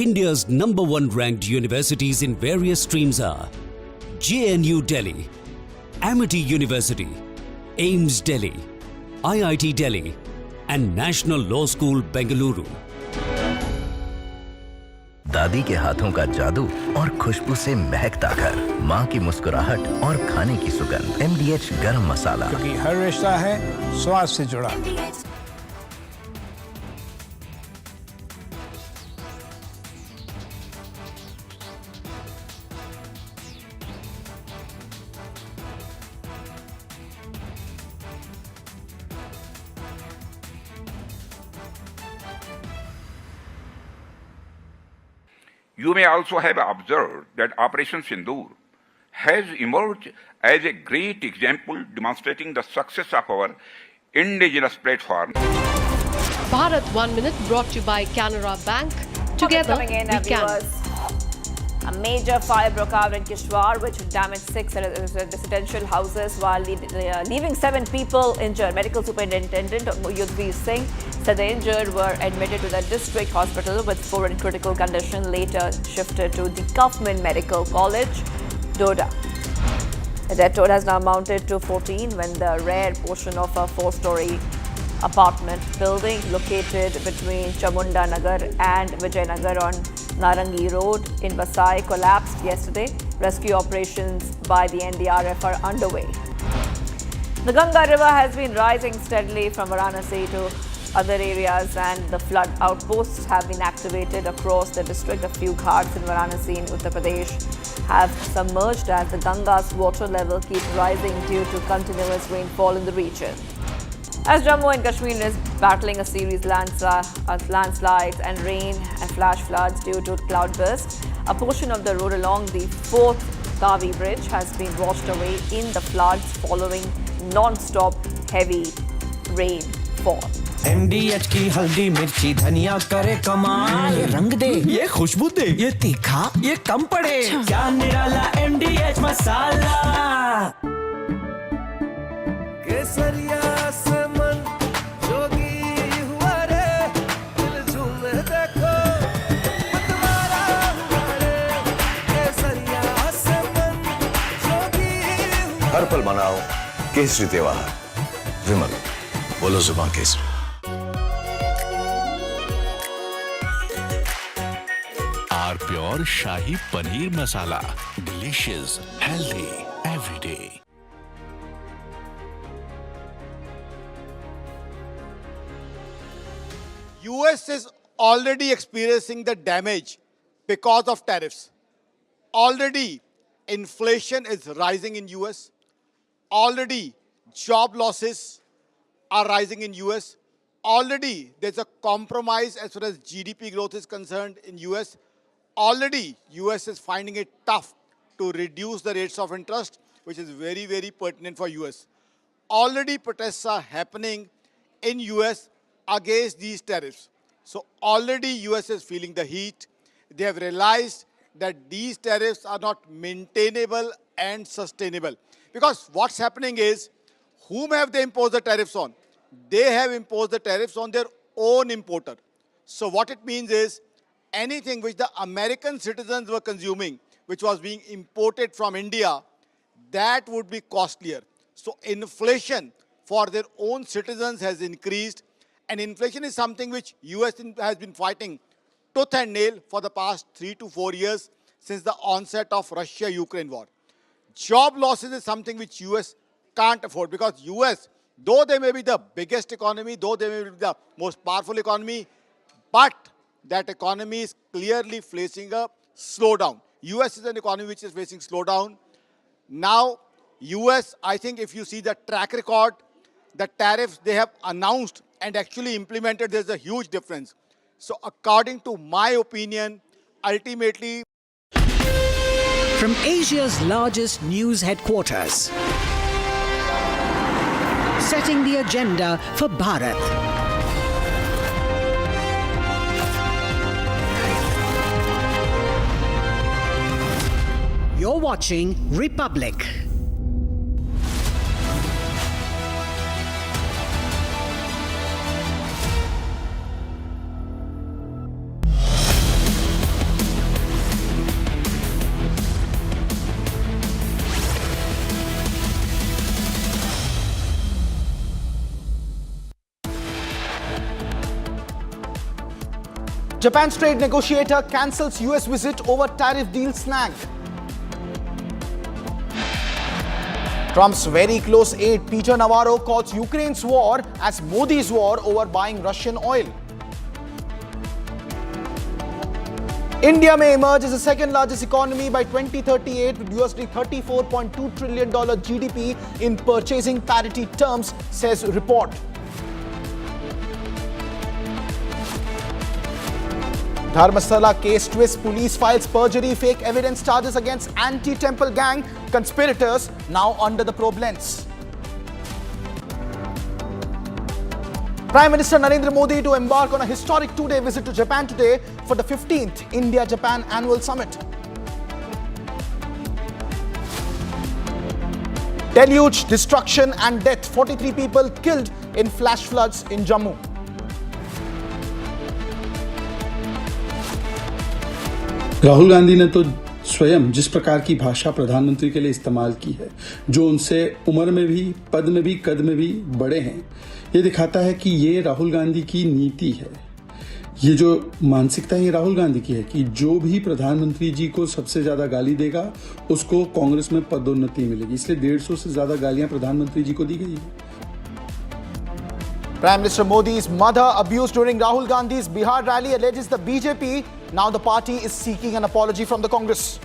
India's #1 ranked universities in various streams are JNU Delhi, Amity University, AIMS Delhi, IIT Delhi, and National Law School Bengaluru. दादी के हाथों का जादू और खुशबू से महकता घर, माँ की मुस्कुराहट और खाने की सुगंध। MDH गरम मसाला, क्योंकि हर रिश्ता है स्वाद से जुड़ा। You may also have observed that Operation Sindoor has emerged as a great example demonstrating the success of our indigenous platform. Bharat 1 Minute brought to you by Canara Bank. Together Coming in, we can. viewers. A major fire broke out in Kashmir, which damaged 6 residential houses while leaving 7 people injured. Medical Superintendent Yudhvir Singh said the injured were admitted to the district hospital with 4 in critical condition, later shifted to the Government Medical College, Doda. The death toll has now mounted to 14 when the rear portion of a 4-story apartment building located between Chamunda Nagar and Vijayanagar on Narangi Road in Vasai collapsed yesterday. Rescue operations by the NDRF are underway. The Ganga River has been rising steadily from Varanasi to other areas, and the flood outposts have been activated across the district. A few ghats in Varanasi in Uttar Pradesh have submerged as the Ganga's water level keeps rising due to continuous rainfall in the region. As Jammu and Kashmir is battling a series of landslides and rain and flash floods due to cloudburst, a portion of the road along the 4th Dowry bridge has been washed away in the floods following non-stop heavy rainfall. MDH की हल्दी मिर्ची धनिया करे कमाल, ये रंग दे, ये खुशबू दे, ये तीखा, ये कम पड़े, क्या निराला MDH मसाला। केसरिया से मन जोगी हुआ रे, दिल झूमे देखो, मतवारा हुआ रे, केसरिया से मन जोगी हुआ। हर पल मनाओ केसरी त्योहार। विमल, बोलो जुबान Kesari. Pure shahi paneer masala, delicious, healthy every day. US is already experiencing the damage because of tariffs. Already inflation is rising in US. Already job losses are rising in US. Already there's a compromise as far as GDP growth is concerned in US. Already, US is finding it tough to reduce the rates of interest, which is very, very pertinent for US. Already protests are happening in US against these tariffs. So already US is feeling the heat. They have realized that these tariffs are not maintainable and sustainable. Because what's happening is, whom have they imposed the tariffs on? They have imposed the tariffs on their own importer. So what it means is, anything which the American citizens were consuming, which was being imported from India, that would be costlier. So inflation for their own citizens has increased, and inflation is something which US has been fighting tooth and nail for the past 3 to 4 years since the onset of Russia-Ukraine war. Job losses is something which US can't afford, because US, though they may be the biggest economy, though they may be the most powerful economy, but that economy is clearly facing a slowdown. US is an economy which is facing slowdown. Now, US, I think if you see the track record, the tariffs they have announced and actually implemented, there's a huge difference. So according to my opinion, ultimately... From Asia's largest news headquarters, setting the agenda for Bharat. You're watching Republic. Japan's trade negotiator cancels US visit over tariff deal snag. Trump's very close aide Peter Navarro calls Ukraine's war as Modi's war over buying Russian oil. India may emerge as the second largest economy by 2038 with $34.2 trillion GDP in purchasing parity terms, says report. Dharmasthala case twist, police files perjury, fake evidence charges against anti-temple gang conspirators now under the probe lens. Prime Minister Narendra Modi to embark on a historic 2-day visit to Japan today for the 15th India-Japan Annual Summit. Deluge, destruction and death. 43 people killed in flash floods in Jammu. Rahul Gandhi ने तो स्वयं जिस प्रकार की भाषा प्रधानमंत्री के लिए इस्तेमाल की है, जो उनसे उम्र में भी, पद में भी, कद में भी बड़े हैं, ये दिखाता है कि ये राहुल गांधी की नीति है। ये जो मानसिकता है राहुल गांधी की है कि जो भी प्रधानमंत्री जी को सबसे ज्यादा गाली देगा उसको कांग्रेस में पदोन्नति मिलेगी, इसलिए 150 से ज्यादा गालियां प्रधानमंत्री जी को दी गई है। Prime Minister Modi's mother abused during Rahul Gandhi's Bihar rally, alleges the BJP. Now the party is seeking an apology from the Congress.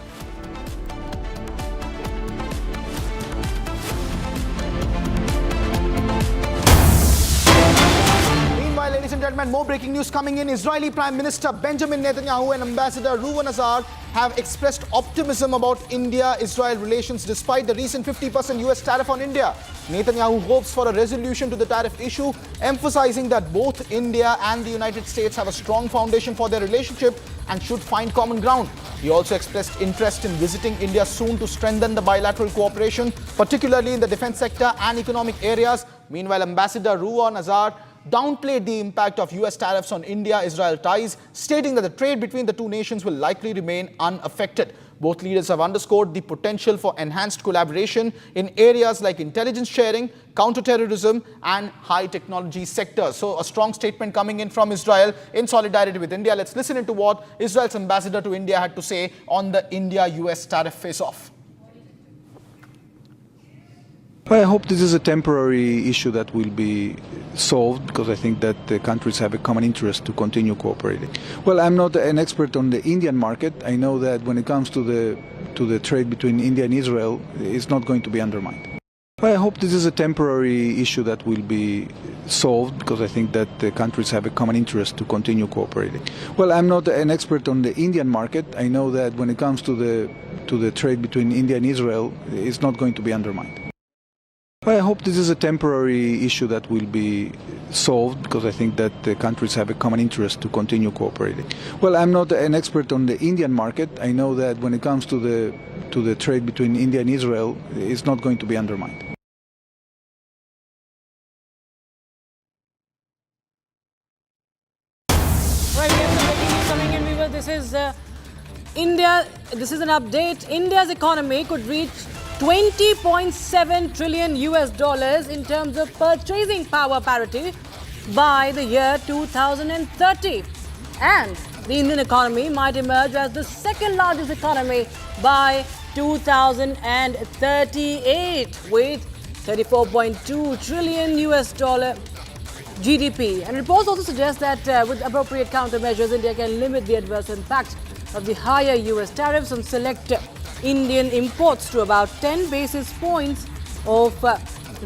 Meanwhile, ladies and gentlemen, more breaking news coming in. Israeli Prime Minister Benjamin Netanyahu and Ambassador Reuven Azar have expressed optimism about India-Israel relations despite the recent 50% US tariff on India. Netanyahu hopes for a resolution to the tariff issue, emphasizing that both India and the United States have a strong foundation for their relationship and should find common ground. He also expressed interest in visiting India soon to strengthen the bilateral cooperation, particularly in the defense sector and economic areas. Meanwhile, Ambassador Reuven Azar downplayed the impact of US tariffs on India-Israel ties, stating that the trade between the two nations will likely remain unaffected. Both leaders have underscored the potential for enhanced collaboration in areas like intelligence sharing, counterterrorism and high technology sectors. So a strong statement coming in from Israel in solidarity with India. Let's listen into what Israel's ambassador to India had to say on the India-US tariff face-off. I hope this is a temporary issue that will be solved, because I think that the countries have a common interest to continue cooperating. Well, I'm not an expert on the Indian market. I know that when it comes to the trade between India and Israel, it's not going to be undermined. I hope this is a temporary issue that will be solved, because I think that the countries have a common interest to continue cooperating. Well, I'm not an expert on the Indian market. I know that when it comes to the trade between India and Israel, it's not going to be undermined. I hope this is a temporary issue that will be solved, because I think that the countries have a common interest to continue cooperating. Well, I'm not an expert on the Indian market. I know that when it comes to the trade between India and Israel, it's not going to be undermined. Right, we have some breaking news coming in, viewers. This is India. This is an update. India's economy could reach 20.7 trillion US dollars in terms of purchasing power parity by the year 2030. And the Indian economy might emerge as the second largest economy by 2038 with 34.2 trillion US dollar GDP. And reports also suggest that with appropriate countermeasures, India can limit the adverse impact of the higher US tariffs on select Indian imports to about 10 basis points of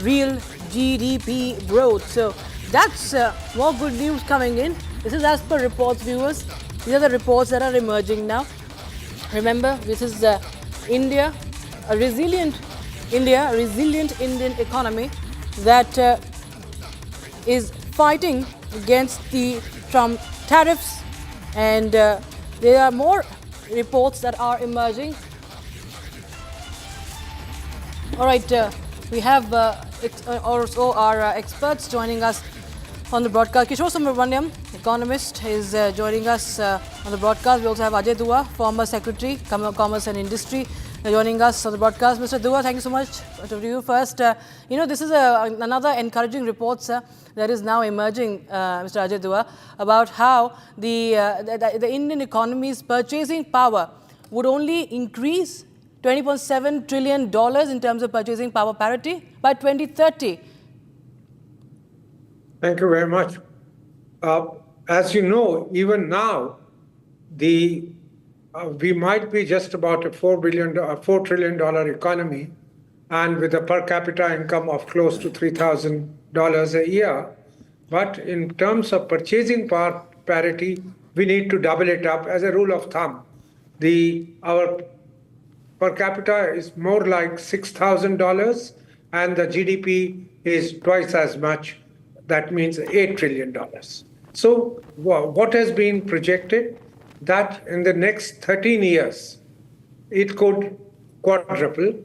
real GDP growth. So that's more good news coming in. This is as per reports, viewers. These are the reports that are emerging now. Remember, this is India, a resilient Indian economy that is fighting against the Trump tariffs, and there are more reports that are emerging. All right, we have also our experts joining us on the broadcast. Kishore Subramaniam, economist, is joining us on the broadcast. We also have Ajay Dua, former Secretary, Commerce and Industry, joining us on the broadcast. Mr. Dua, thank you so much. To you first, this is another encouraging report, sir, that is now emerging, Mr. Ajay Dua, about how the Indian economy's purchasing power would only increase $20.7 trillion in terms of purchasing power parity by 2030. Thank you very much. As you know, even now, we might be just about a $4 trillion economy, and with a per capita income of close to $3,000 a year. But in terms of purchasing power parity, we need to double it up. As a rule of thumb, our per capita is more like $6,000, and the GDP is twice as much. That means $8 trillion. So what has been projected? That in the next 13 years, it could quadruple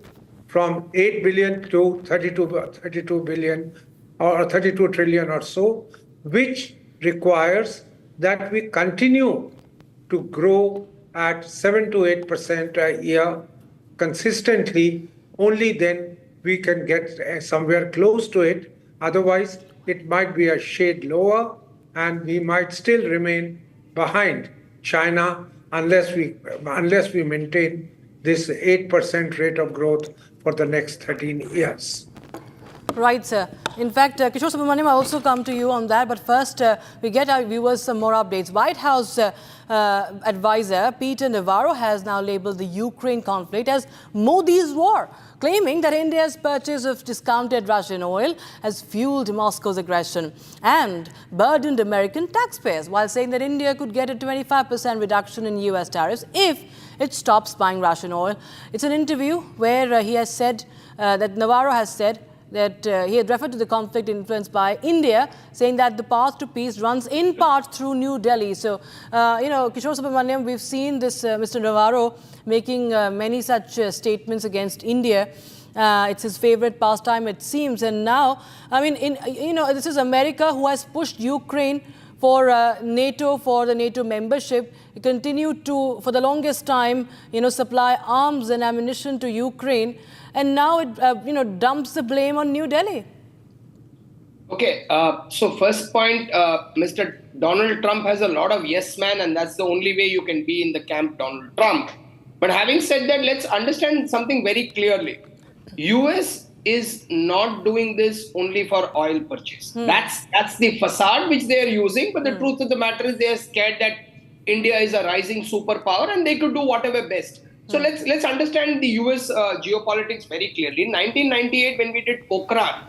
from 8 billion to 32 billion or 32 trillion or so, which requires that we continue to grow at 7 to 8% a year consistently. Only then we can get somewhere close to it. Otherwise, it might be a shade lower, and we might still remain behind China unless we maintain this 8% rate of growth for the next 13 years. Right, sir. In fact, Kishore Subramaniam, I'll also come to you on that. But first, we get our viewers some more updates. White House advisor Peter Navarro has now labeled the Ukraine conflict as Modi's war, claiming that India's purchase of discounted Russian oil has fueled Moscow's aggression and burdened American taxpayers, while saying that India could get a 25% reduction in US tariffs if it stops buying Russian oil. It's an interview where he has said that Navarro has said that he had referred to the conflict influenced by India, saying that the path to peace runs in part through New Delhi. So, Kishore Subramaniam, we've seen this Mr. Navarro making many such statements against India. It's his favorite pastime, it seems. And now, I mean, this is America who has pushed Ukraine for NATO, for the NATO membership. It continued to, for the longest time, supply arms and ammunition to Ukraine. And now it, dumps the blame on New Delhi. Okay, so first point, Mr. Donald Trump has a lot of yes man, and that's the only way you can be in the camp Donald Trump. But having said that, let's understand something very clearly. US is not doing this only for oil purchase. That's the facade which they are using, but the truth of the matter is they are scared that India is a rising superpower and they could do whatever best. So let's understand the US geopolitics very clearly. In 1998, when we did Pokhran,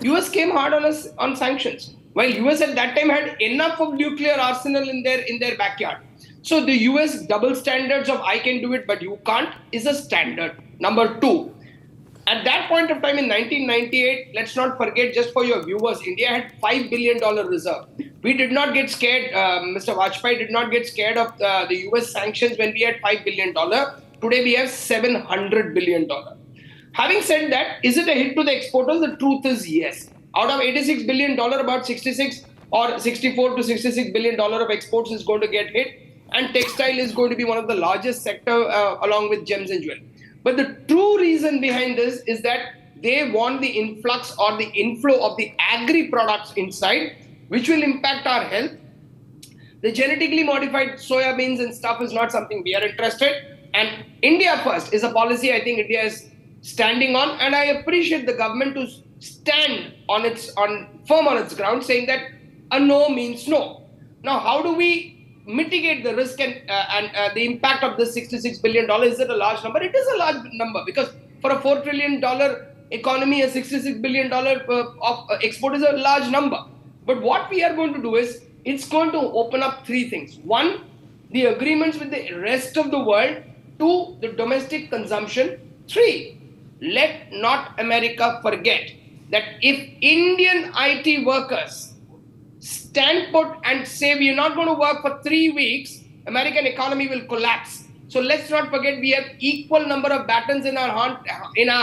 US came hard on us on sanctions, while US at that time had enough of nuclear arsenal in their backyard. So the US double standards of I can do it but you can't is a standard. Number two, at that point of time in 1998, let's not forget, just for your viewers, India had $5 billion reserve. We did not get scared, Mr. Vajpayee did not get scared of the US sanctions when we had $5 billion. Today we have $700 billion. Having said that, is it a hit to the exporters? The truth is yes. Out of $86 billion, about 66 or 64 to $66 billion of exports is going to get hit. And textile is going to be one of the largest sector along with gems and jewelry. But the true reason behind this is that they want the influx or the inflow of the agri products inside, which will impact our health. The genetically modified soya beans and stuff is not something we are interested. And India first is a policy I think India is standing on, and I appreciate the government to stand firm on its ground, saying that a no means no. Now, how do we mitigate the risk and the impact of this $66 billion? Is it a large number? It is a large number, because for a $4 trillion economy, a $66 billion of export is a large number. But what we are going to do is, it's going to open up three things. One, the agreements with the rest of the world. Two, the domestic consumption. Three, let not America forget that if Indian IT workers stand put and say we are not going to work for 3 weeks, American economy will collapse. So let's not forget we have equal number of batons in our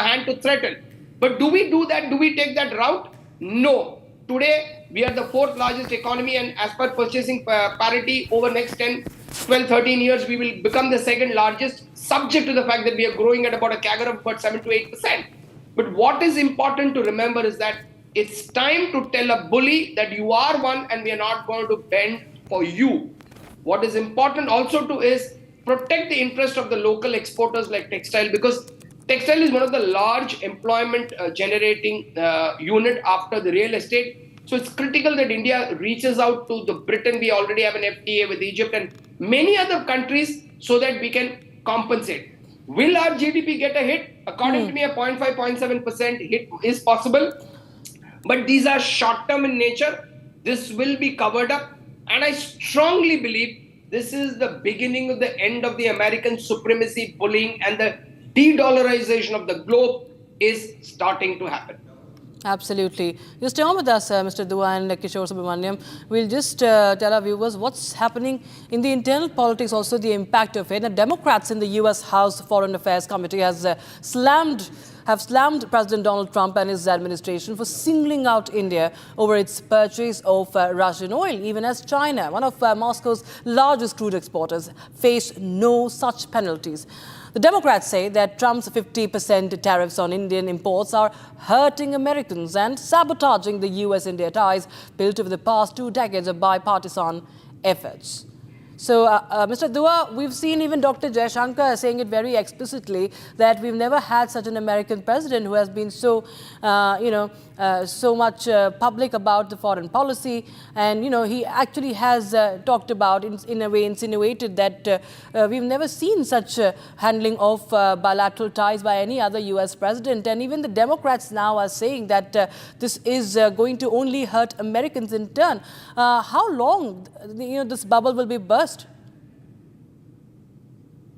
hand to threaten. But do we do that? Do we take that route? No. Today, we are the fourth largest economy, and as per purchasing parity, over next 10, 12, 13 years, we will become the second largest, subject to the fact that we are growing at about a CAGR of about 7 to 8%. But what is important to remember is that it's time to tell a bully that you are one and we are not going to bend for you. What is important also is protect the interest of the local exporters like textile, because textile is one of the large employment generating unit after the real estate. So it's critical that India reaches out to the Britain. We already have an FTA with Egypt and many other countries so that we can compensate. Will our GDP get a hit? According to me, a 0.5, 0.7% hit is possible. But these are short-term in nature. This will be covered up. And I strongly believe this is the beginning of the end of the American supremacy bullying, and the de-dollarization of the globe is starting to happen. Absolutely. You stay on with us, Mr. Dua and Kishore Subramaniam. We'll just tell our viewers what's happening in the internal politics, also the impact of it. The Democrats in the US House Foreign Affairs Committee have slammed President Donald Trump and his administration for singling out India over its purchase of Russian oil, even as China, one of Moscow's largest crude exporters, faced no such penalties. The Democrats say that Trump's 50% tariffs on Indian imports are hurting Americans and sabotaging the US-India ties built over the past 2 decades of bipartisan efforts. So, Mr. Dua, we've seen even Dr. Jaishankar saying it very explicitly that we've never had such an American president who has been so, so much public about the foreign policy. And, he actually has talked about, in a way, insinuated that we've never seen such handling of bilateral ties by any other U.S. president. And even the Democrats now are saying that this is going to only hurt Americans in turn. How long, this bubble will be burst?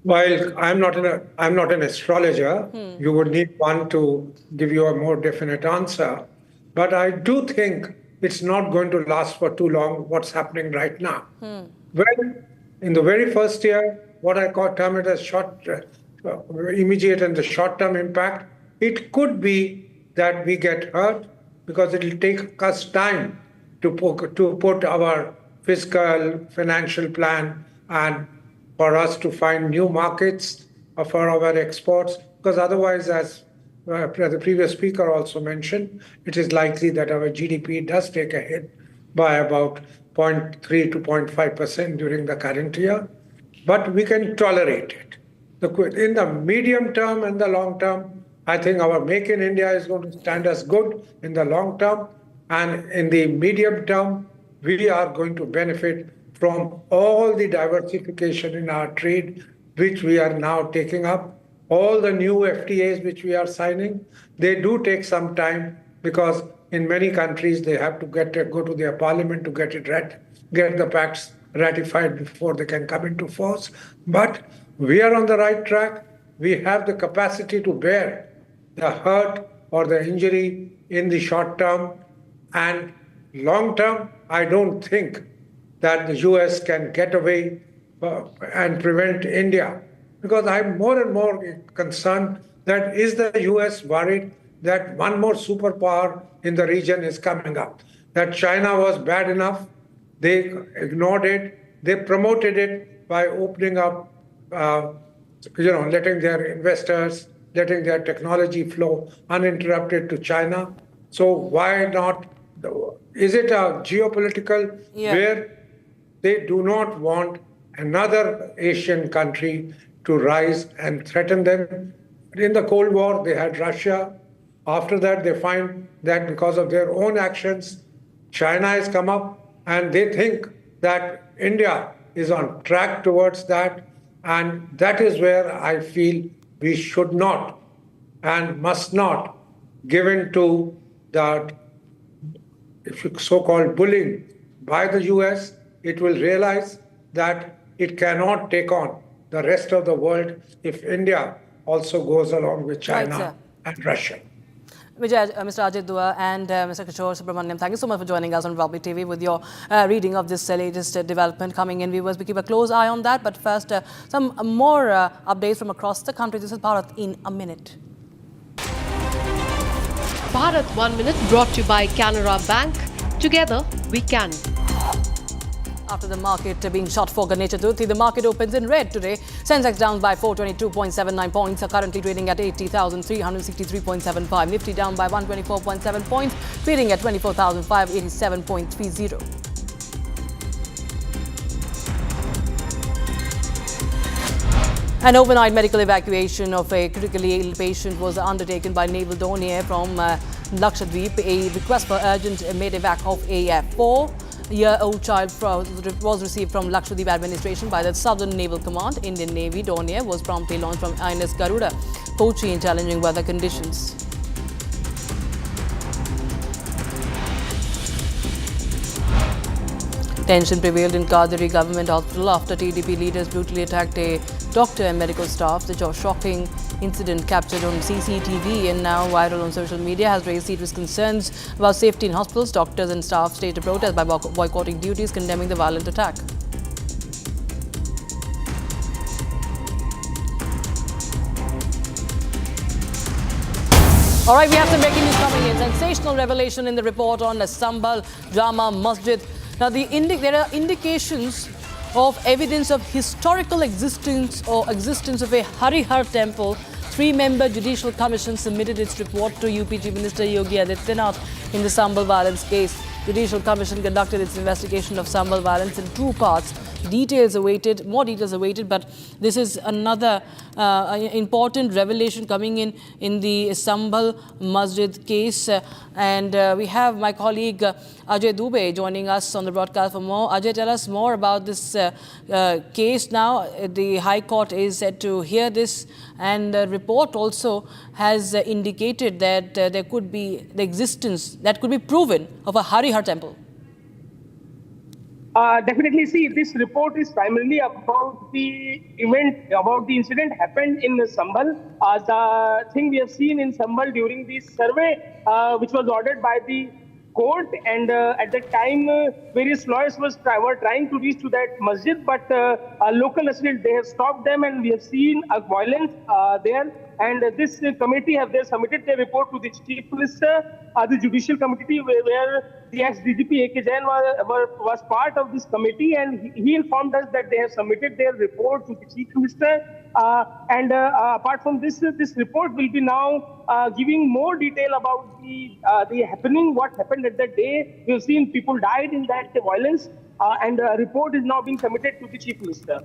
While I'm not an astrologer, you would need one to give you a more definite answer. But I do think it's not going to last for too long, what's happening right now. When in the very first year, what I term it as immediate and the short-term impact, it could be that we get hurt because it will take us time to put our fiscal, financial plan and for us to find new markets for our exports, because otherwise, as the previous speaker also mentioned, it is likely that our GDP does take a hit by about 0.3 to 0.5% during the current year, but we can tolerate it. In the medium term and the long term, I think our Make in India is going to stand us good in the long term, and in the medium term, we are going to benefit from all the diversification in our trade, which we are now taking up, all the new FTAs which we are signing. They do take some time because in many countries they have to go to their parliament to get the pacts ratified before they can come into force. But we are on the right track. We have the capacity to bear the hurt or the injury in the short term, and long term, I don't think that the US can get away and prevent India. Because I'm more and more concerned that is the US worried that one more superpower in the region is coming up. That China was bad enough, they ignored it, they promoted it by opening up, letting their investors, letting their technology flow uninterrupted to China. So why not? Is it a geopolitical where they do not want another Asian country to rise and threaten them? In the Cold War, they had Russia. After that, they find that because of their own actions, China has come up, and they think that India is on track towards that. And that is where I feel we should not and must not give in to that so-called bullying by the US. It will realize that it cannot take on the rest of the world if India also goes along with China and Russia. Mr. Ajit Dua and Mr. Kishore Subramaniam, thank you so much for joining us on Republic TV with your reading of this latest development coming in. Viewers, we keep a close eye on that. But first, some more updates from across the country. This is Bharat in a minute. Bharat 1 Minute brought to you by Canara Bank. Together, we can. After the market being shot for Ganesh Chaturthi, the market opens in red today. Sensex down by 422.79 points, are currently trading at 80,363.75. Nifty down by 124.7 points, trading at 24,587.30. An overnight medical evacuation of a critically ill patient was undertaken by Naval Dornier from Lakshadweep. A request for urgent medevac of a 4-year-old child was received from Lakshadweep administration by the Southern Naval Command. Indian Navy Dornier was promptly launched from INS Garuda, Kochi in challenging weather conditions. Tension prevailed in Kadiri Government Hospital after TDP leaders brutally attacked a doctor and medical staff. The shocking incident captured on CCTV and now viral on social media has raised serious concerns about safety in hospitals. Doctors and staff staged a protest by boycotting duties, condemning the violent attack. All right, we have some breaking news coming in. Sensational revelation in the report on the Sambhal Jama Masjid. Now, there are indications of evidence of historical existence of a Harihar temple. 3-member judicial commission submitted its report to UP Chief Minister Yogi Adityanath in the Sambhal violence case. Judicial commission conducted its investigation of Sambhal violence in 2 parts. more details awaited, but this is another important revelation coming in the Sambhal Masjid case. And we have my colleague Ajay Dubey joining us on the broadcast for more. Ajay, tell us more about this case now. The High Court is set to hear this, and the report also has indicated that there could be the existence that could be proven of a Harihar temple. Definitely, see, this report is primarily about the incident happened in Sambhal. The thing we have seen in Sambhal during the survey, which was ordered by the court, and at that time, various lawyers were trying to reach to that masjid, but local residents, they have stopped them, and we have seen a violence there. And this committee have submitted their report to the Chief Minister, the Judicial Committee, where the ex-DGP A.K. Jain was part of this committee, and he informed us that they have submitted their report to the Chief Minister. Apart from this, this report will be now giving more detail about the happening, what happened at that day. We have seen people died in that violence, and a report is now being submitted to the Chief Minister.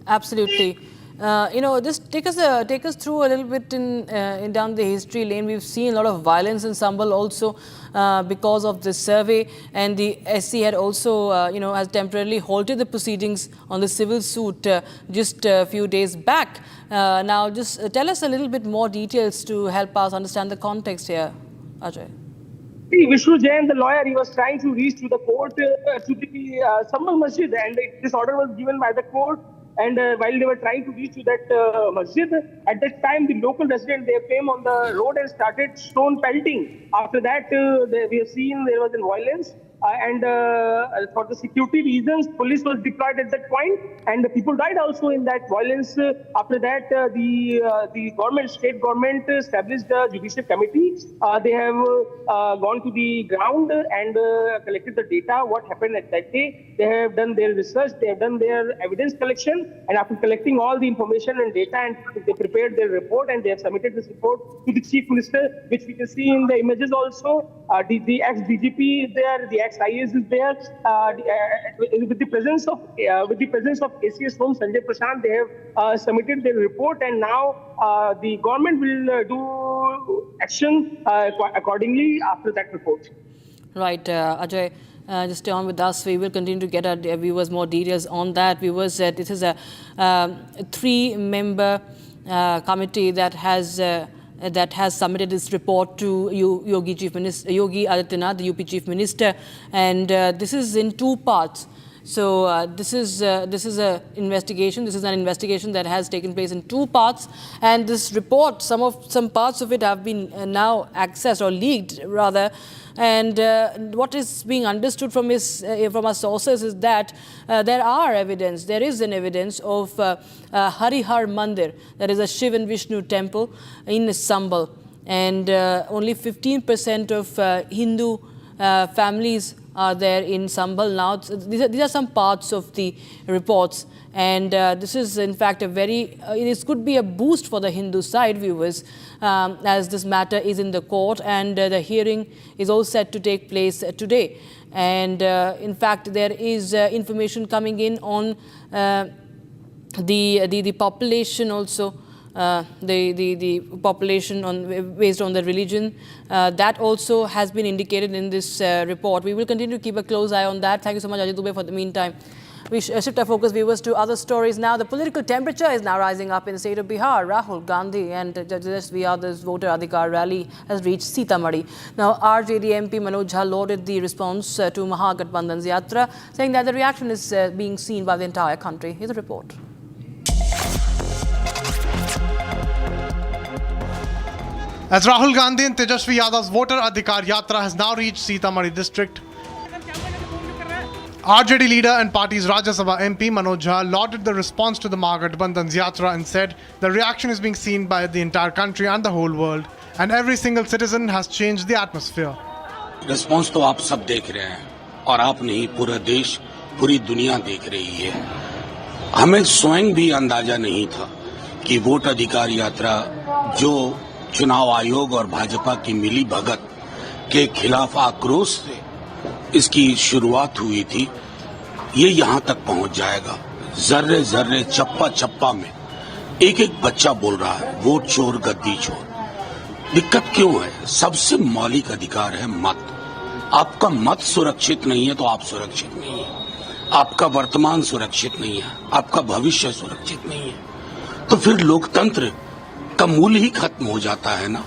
Absolutely. Just take us through a little bit in down the history lane. We've seen a lot of violence in Sambhal also because of this survey, and the SC had also, has temporarily halted the proceedings on the civil suit just a few days back. Now, just tell us a little bit more details to help us understand the context here, Ajay. See, Vishnu Jain, the lawyer, he was trying to reach to the court, to the Sambhal Masjid, and this order was given by the court. And while they were trying to reach to that masjid, at that time, the local residents, they came on the road and started stone pelting. After that, we have seen there was violence. And for the security reasons, police was deployed at that point, and the people died also in that violence. After that, the state government established a judicial committee. They have gone to the ground and collected the data, what happened at that day. They have done their research, they have done their evidence collection, and after collecting all the information and data, and they prepared their report, and they have submitted this report to the Chief Minister, which we can see in the images also. The ex-DGP is there, the ex-IAS is there. With the presence of ACS Home Sanjay Prashant, they have submitted their report, and now the government will do action accordingly after that report. Right, Ajay. Just stay on with us. We will continue to get our viewers more details on that. Viewers, this is a 3-member committee that has submitted this report to Yogi Adityanath, the UP Chief Minister, and this is in 2 parts. So this is an investigation. This is an investigation that has taken place in 2 parts, and this report, some parts of it have been now accessed or leaked rather. And what is being understood from our sources is that there is an evidence of Harihar Mandir, that is a Shiv and Vishnu temple in Sambhal, and only 15% of Hindu families are there in Sambhal now. These are some parts of the reports, and this is in fact this could be a boost for the Hindu side, viewers, as this matter is in the court, and the hearing is all set to take place today. And in fact, there is information coming in on the population also. The population based on the religion, that also has been indicated in this report. We will continue to keep a close eye on that. Thank you so much, Ajay Dubey, for the meantime. We shift our focus, viewers, to other stories now. The political temperature is now rising up in the state of Bihar. Rahul Gandhi and this voter Adhikar rally has reached Sitamarhi. Now, RJD MP Manoj Jha lauded the response to Mahagathbandhan's Yatra, saying that the reaction is being seen by the entire country. Here's a report. As Rahul Gandhi and Tejasvi Yadav's voter Adhikar Yatra has now reached Sitamarhi district, RJD leader and party's Rajya Sabha MP Manoj Jha lauded the response to the Mahagathbandhan's Yatra and said the reaction is being seen by the entire country and the whole world, and every single citizen has changed the atmosphere. Response तो आप सब देख रहे हैं और आप नहीं, पूरा देश, पूरी दुनिया देख रही है. हमें स्वयं भी अंदाजा नहीं था कि वोट अधिकार यात्रा जो चुनाव आयोग और भाजपा की मिली भगत के खिलाफ आक्रोश से इसकी शुरुआत हुई थी, ये यहाँ तक पहुँच जाएगा। जर्रे जर्रे चप्पा चप्पा में एक एक बच्चा बोल रहा है वोट चोर गद्दी चोर। दिक्कत क्यों है? सबसे मौलिक अधिकार है मत। आपका मत सुरक्षित नहीं है तो आप सुरक्षित नहीं है, आपका वर्तमान सुरक्षित नहीं है, आपका भविष्य सुरक्षित नहीं है, तो फिर लोकतंत्र का मूल ही खत्म हो जाता है ना।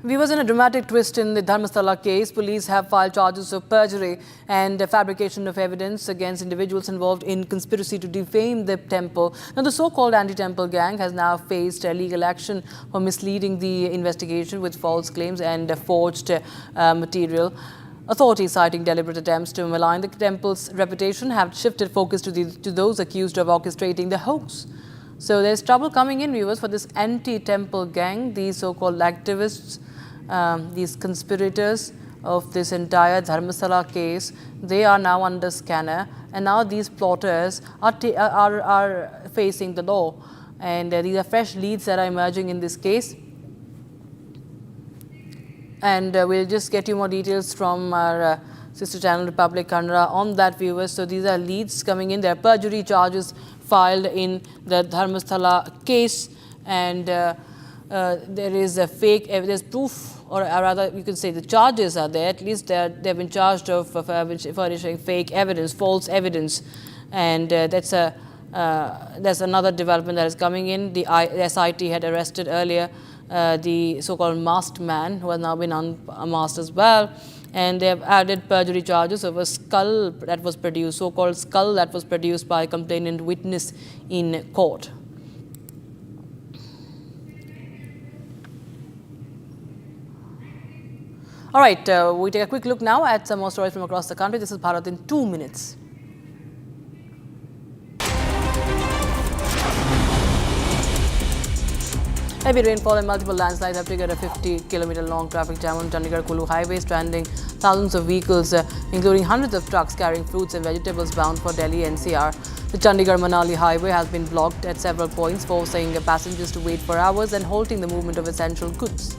Viewers, in a dramatic twist in the Dharmasthala case, police have filed charges of perjury and fabrication of evidence against individuals involved in conspiracy to defame the temple. Now, the so-called anti-temple gang has now faced legal action for misleading the investigation with false claims and forged material. Authorities, citing deliberate attempts to malign the temple's reputation, have shifted focus to those accused of orchestrating the hoax. So there's trouble coming in, viewers, for this anti-temple gang, these so-called activists, these conspirators of this entire Dharmasthala case. They are now under scanner, and now these plotters are facing the law. And these are fresh leads that are emerging in this case. And we'll just get you more details from our sister channel Republic Kannada on that, viewers. So these are leads coming in. There are perjury charges filed in the Dharmasthala case, and there is a fake evidence proof, or rather you can say the charges are there. At least they've been charged of furnishing fake evidence, false evidence, and that's another development that is coming in. The SIT had arrested earlier the so-called masked man, who has now been unmasked as well. And they have added perjury charges of a skull that was produced, so-called skull that was produced by a complainant witness in court. All right, we take a quick look now at some more stories from across the country. This is Bharat in 2 minutes. Heavy rainfall and multiple landslides have triggered a 50-kilometer-long traffic jam on Chandigarh-Kulu highway, stranding thousands of vehicles, including hundreds of trucks carrying fruits and vegetables bound for Delhi NCR. The Chandigarh-Manali highway has been blocked at several points, forcing passengers to wait for hours and halting the movement of essential goods.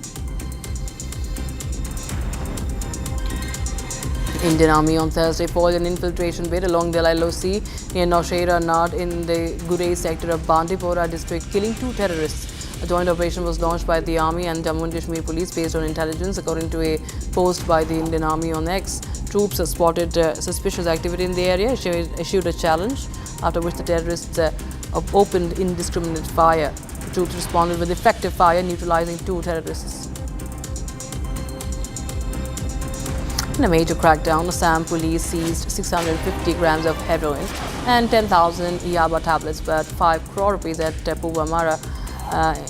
Indian Army on Thursday foiled an infiltration bid along the LLOC near Nowshera Nard in the Gurei sector of Bandipora district, killing 2 terrorists. A joint operation was launched by the Army and Jammu and Kashmir police based on intelligence, according to a post by the Indian Army on X. Troops spotted suspicious activity in the area, issued a challenge, after which the terrorists opened indiscriminate fire. The troops responded with effective fire, neutralizing 2 terrorists. In a major crackdown, Assam police seized 650 grams of heroin and 10,000 yaba tablets worth 5 crore rupees at Puvamara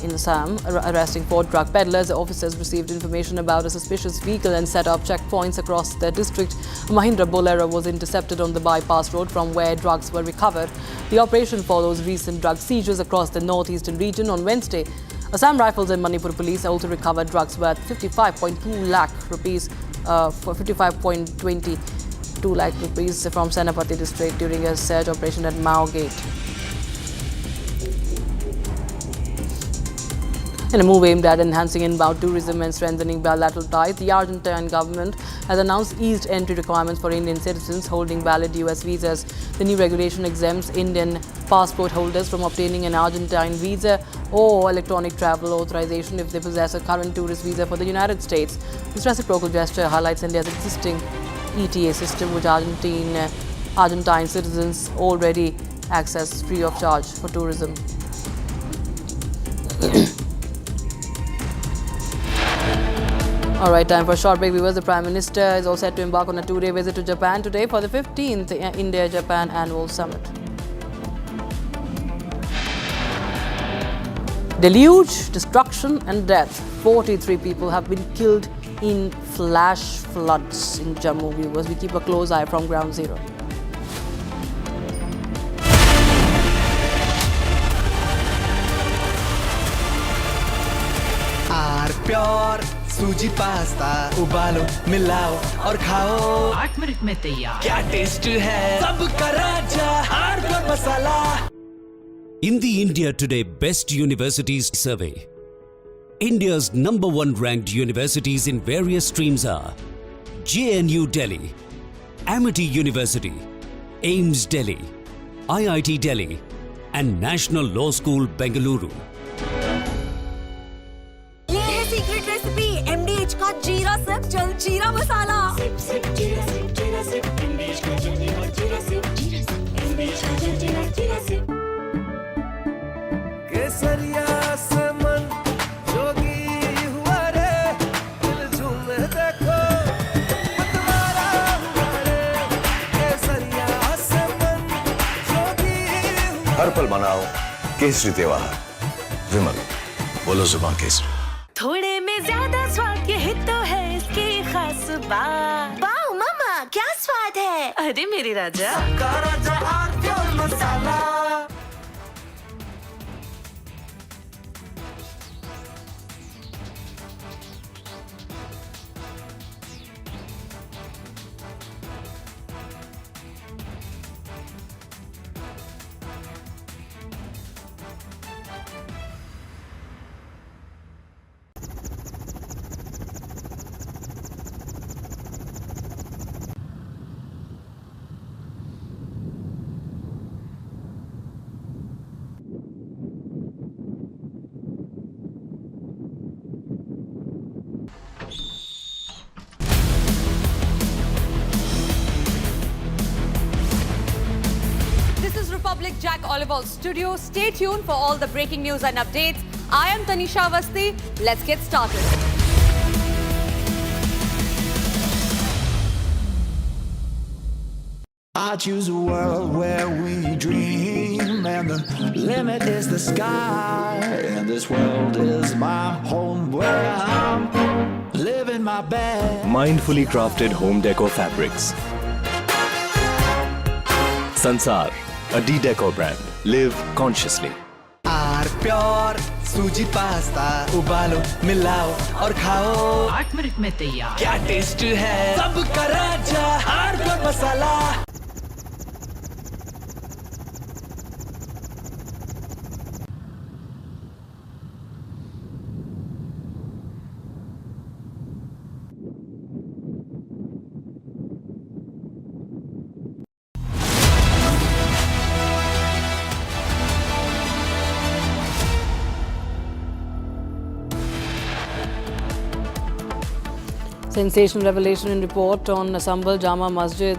in Assam, arresting 4 drug peddlers. The officers received information about a suspicious vehicle and set up checkpoints across the district. A Mahindra Bolero was intercepted on the bypass road from where drugs were recovered. The operation follows recent drug seizures across the northeastern region. On Wednesday, Assam Rifles and Manipur police also recovered drugs worth 55.2 lakh rupees for 55.22 lakh rupees from Senapati district during a search operation at Mao Gate. In a move aimed at enhancing inbound tourism and strengthening bilateral ties, the Argentine government has announced eased entry requirements for Indian citizens holding valid US visas. The new regulation exempts Indian passport holders from obtaining an Argentine visa or electronic travel authorization if they possess a current tourist visa for the United States. This reciprocal gesture highlights India's existing ETA system, which Argentine citizens already access free of charge for tourism. All right, time for a short break, viewers. The Prime Minister is all set to embark on a 2-day visit to Japan today for the 15th India-Japan Annual Summit. Deluge, destruction and death. 43 people have been killed in flash floods in Jammu, viewers. We keep a close eye from ground zero. Pure सूजी pasta उबालो मिलाओ और खाओ 8 minute में तैयार क्या taste है सबका राजा R pure masala. In the India Today Best Universities Survey, India's #1 ranked universities in various streams are JNU Delhi, Amity University, AIMS Delhi, IIT Delhi, and National Law School, Bengaluru. ये है secret recipe MDH का जीरा SIP jaljeera मसाला। केसरिया से मन जोगी हुआ रे, दिल झूमे देखो मतवारा हुआ रे। केसरिया से मन जोगी हुआ। हर पल मनाओ केसरी त्योहार। विमल, बोलो जुबान केसरी। थोड़े में ज्यादा स्वाद, यही तो है इसकी खास बात। वाओ मामा, क्या स्वाद है। अरे मेरे राजा, का राजा और pure masala. Republic Jack Oliver's studio. Stay tuned for all the breaking news and updates. I am Tanisha Avasthi. Let's get started. I choose a world where we dream, and the limit is the sky. And this world is my home where I'm living my best. Mindfully crafted home decor fabrics. Sansar, a D-Decor brand. Live consciously. R pure सूजी pasta, उबालो मिलाओ और खाओ। 8 minute में तैयार। क्या taste है सबका राजा, R pure masala. Sensational revelation in report on Sambhal Jama Masjid,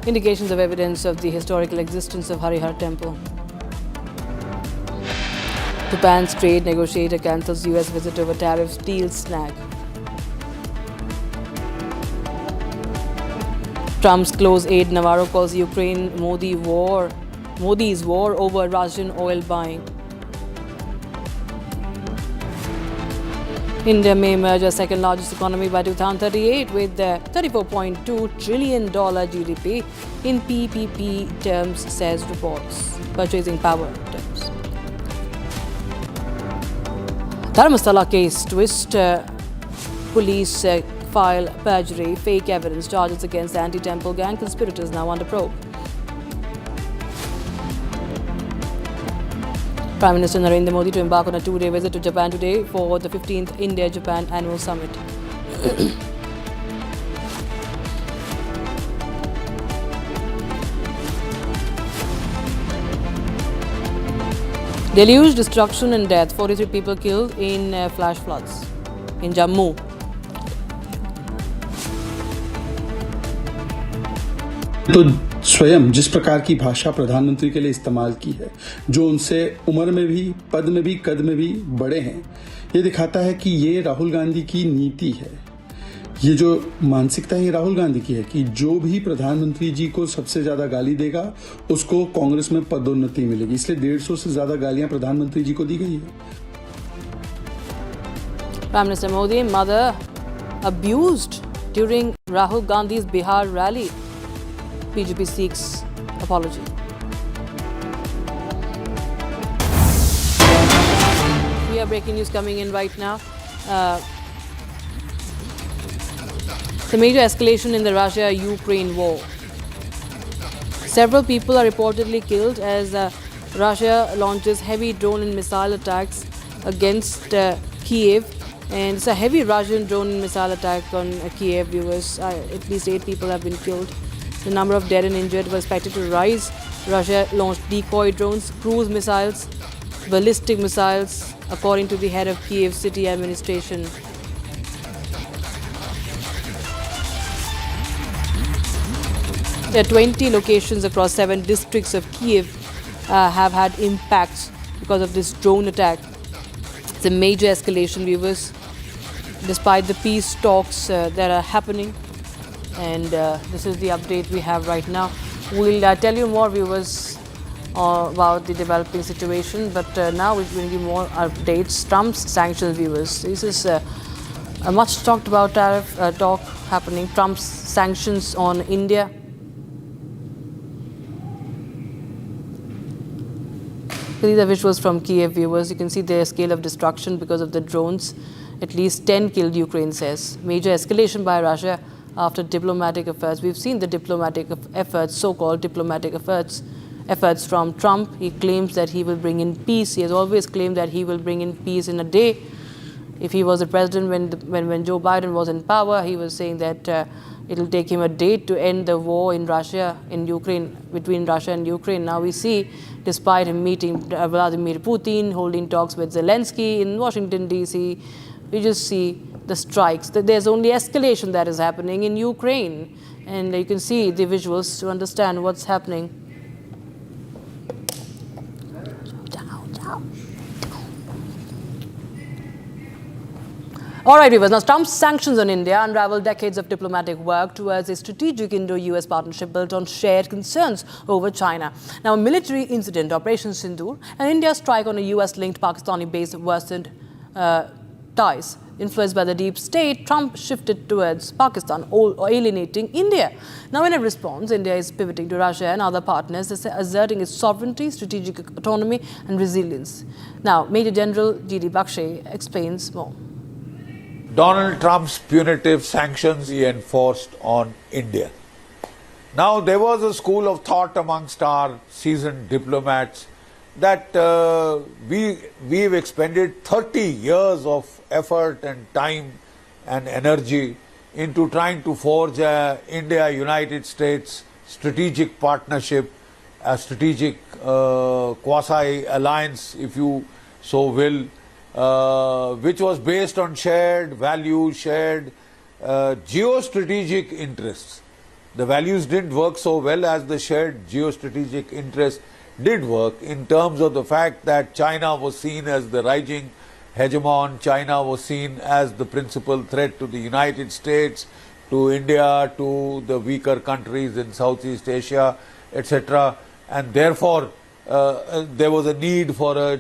indications of evidence of the historical existence of Harihar Temple. Japan's trade negotiator cancels US visit over tariffs, deal snag. Trump's close aide Navarro calls Ukraine Modi's war over Russian oil buying. India may emerge as second largest economy by 2038 with $34.2 trillion GDP in PPP terms, says reports. Purchasing power terms. Dharmasthala case twist. Police file perjury, fake evidence charges against the anti-temple gang conspirators now under probe. Prime Minister Narendra Modi to embark on a 2-day visit to Japan today for the 15th India-Japan Annual Summit. Deluge, destruction and death. 43 people killed in flash floods in Jammu. तो स्वयं जिस प्रकार की भाषा प्रधानमंत्री के लिए इस्तेमाल की है, जो उनसे उम्र में भी, पद में भी, कद में भी बड़े हैं, ये दिखाता है कि ये राहुल गांधी की नीति है। ये जो मानसिकता है ये राहुल गांधी की है कि जो भी प्रधानमंत्री जी को सबसे ज्यादा गाली देगा उसको कांग्रेस में पदोन्नति मिलेगी। इसलिए 150 से ज्यादा गालियां प्रधानमंत्री जी को दी गई है। Prime Minister Modi, mother abused during Rahul Gandhi's Bihar rally. BJP seeks apology. We are breaking news coming in right now. The major escalation in the Russia-Ukraine war. Several people are reportedly killed as Russia launches heavy drone and missile attacks against Kiev. And it's a heavy Russian drone and missile attack on Kiev, viewers. At least 8 people have been killed. The number of dead and injured was expected to rise. Russia launched decoy drones, cruise missiles, ballistic missiles, according to the head of Kiev city administration. There are 20 locations across 7 districts of Kiev have had impacts because of this drone attack. It's a major escalation, viewers, despite the peace talks that are happening. And this is the update we have right now. We'll tell you more, viewers, about the developing situation. But now we're going to give more updates. Trump's sanctions, viewers. This is a much talked about tariff talk happening. Trump's sanctions on India. These are visuals from Kiev, viewers. You can see the scale of destruction because of the drones. At least 10 killed, Ukraine says. Major escalation by Russia after diplomatic efforts. We've seen the diplomatic efforts, so-called diplomatic efforts from Trump. He claims that he will bring in peace. He has always claimed that he will bring in peace in a day. If he was the president when Joe Biden was in power, he was saying that it'll take him a day to end the war in Russia, in Ukraine, between Russia and Ukraine. Now we see, despite him meeting Vladimir Putin, holding talks with Zelensky in Washington, D.C., we just see the strikes. There's only escalation that is happening in Ukraine. And you can see the visuals to understand what's happening. All right, viewers. Now, Trump's sanctions on India unravel decades of diplomatic work towards a strategic Indo-US partnership built on shared concerns over China. Now, a military incident, Operation Sindoor, and India's strike on a US-linked Pakistani-based worsened ties. Influenced by the deep state, Trump shifted towards Pakistan, alienating India. Now, in a response, India is pivoting to Russia and other partners, asserting its sovereignty, strategic autonomy, and resilience. Now, Major General G.D. Bakshay explains more. Donald Trump's punitive sanctions he enforced on India. Now, there was a school of thought amongst our seasoned diplomats that we've expended 30 years of effort and time and energy into trying to forge a India-United States strategic partnership, a strategic quasi-alliance, if you so will, which was based on shared values, shared geostrategic interests. The values didn't work so well as the shared geostrategic interests did work, in terms of the fact that China was seen as the rising hegemon, China was seen as the principal threat to the United States, to India, to the weaker countries in Southeast Asia, etc. And therefore, there was a need for a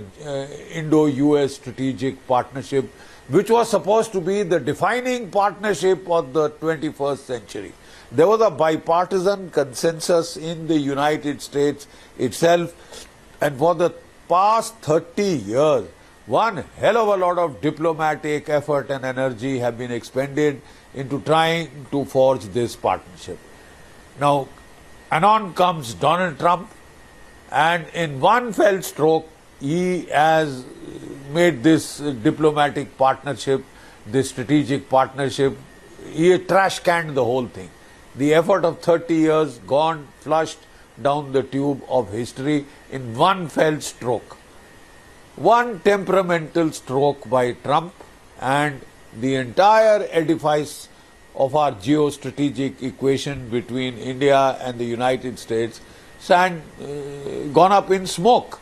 Indo-US strategic partnership, which was supposed to be the defining partnership of the 21st century. There was a bipartisan consensus in the United States itself, and for the past 30 years, one hell of a lot of diplomatic effort and energy have been expended into trying to forge this partnership. Now, anon comes Donald Trump, and in one fell stroke, he has made this diplomatic partnership, this strategic partnership, he trash canned the whole thing. The effort of 30 years gone, flushed down the tube of history in one fell stroke. One temperamental stroke by Trump, and the entire edifice of our geostrategic equation between India and the United States gone up in smoke.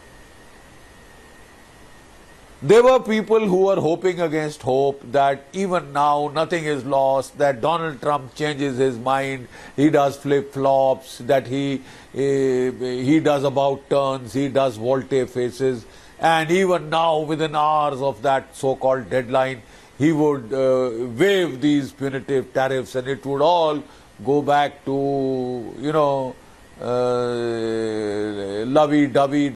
There were people who were hoping against hope that even now nothing is lost, that Donald Trump changes his mind, he does flip-flops, that he does about turns, he does volte-faces, and even now within hours of that so-called deadline, he would waive these punitive tariffs and it would all go back to, lovey-dovey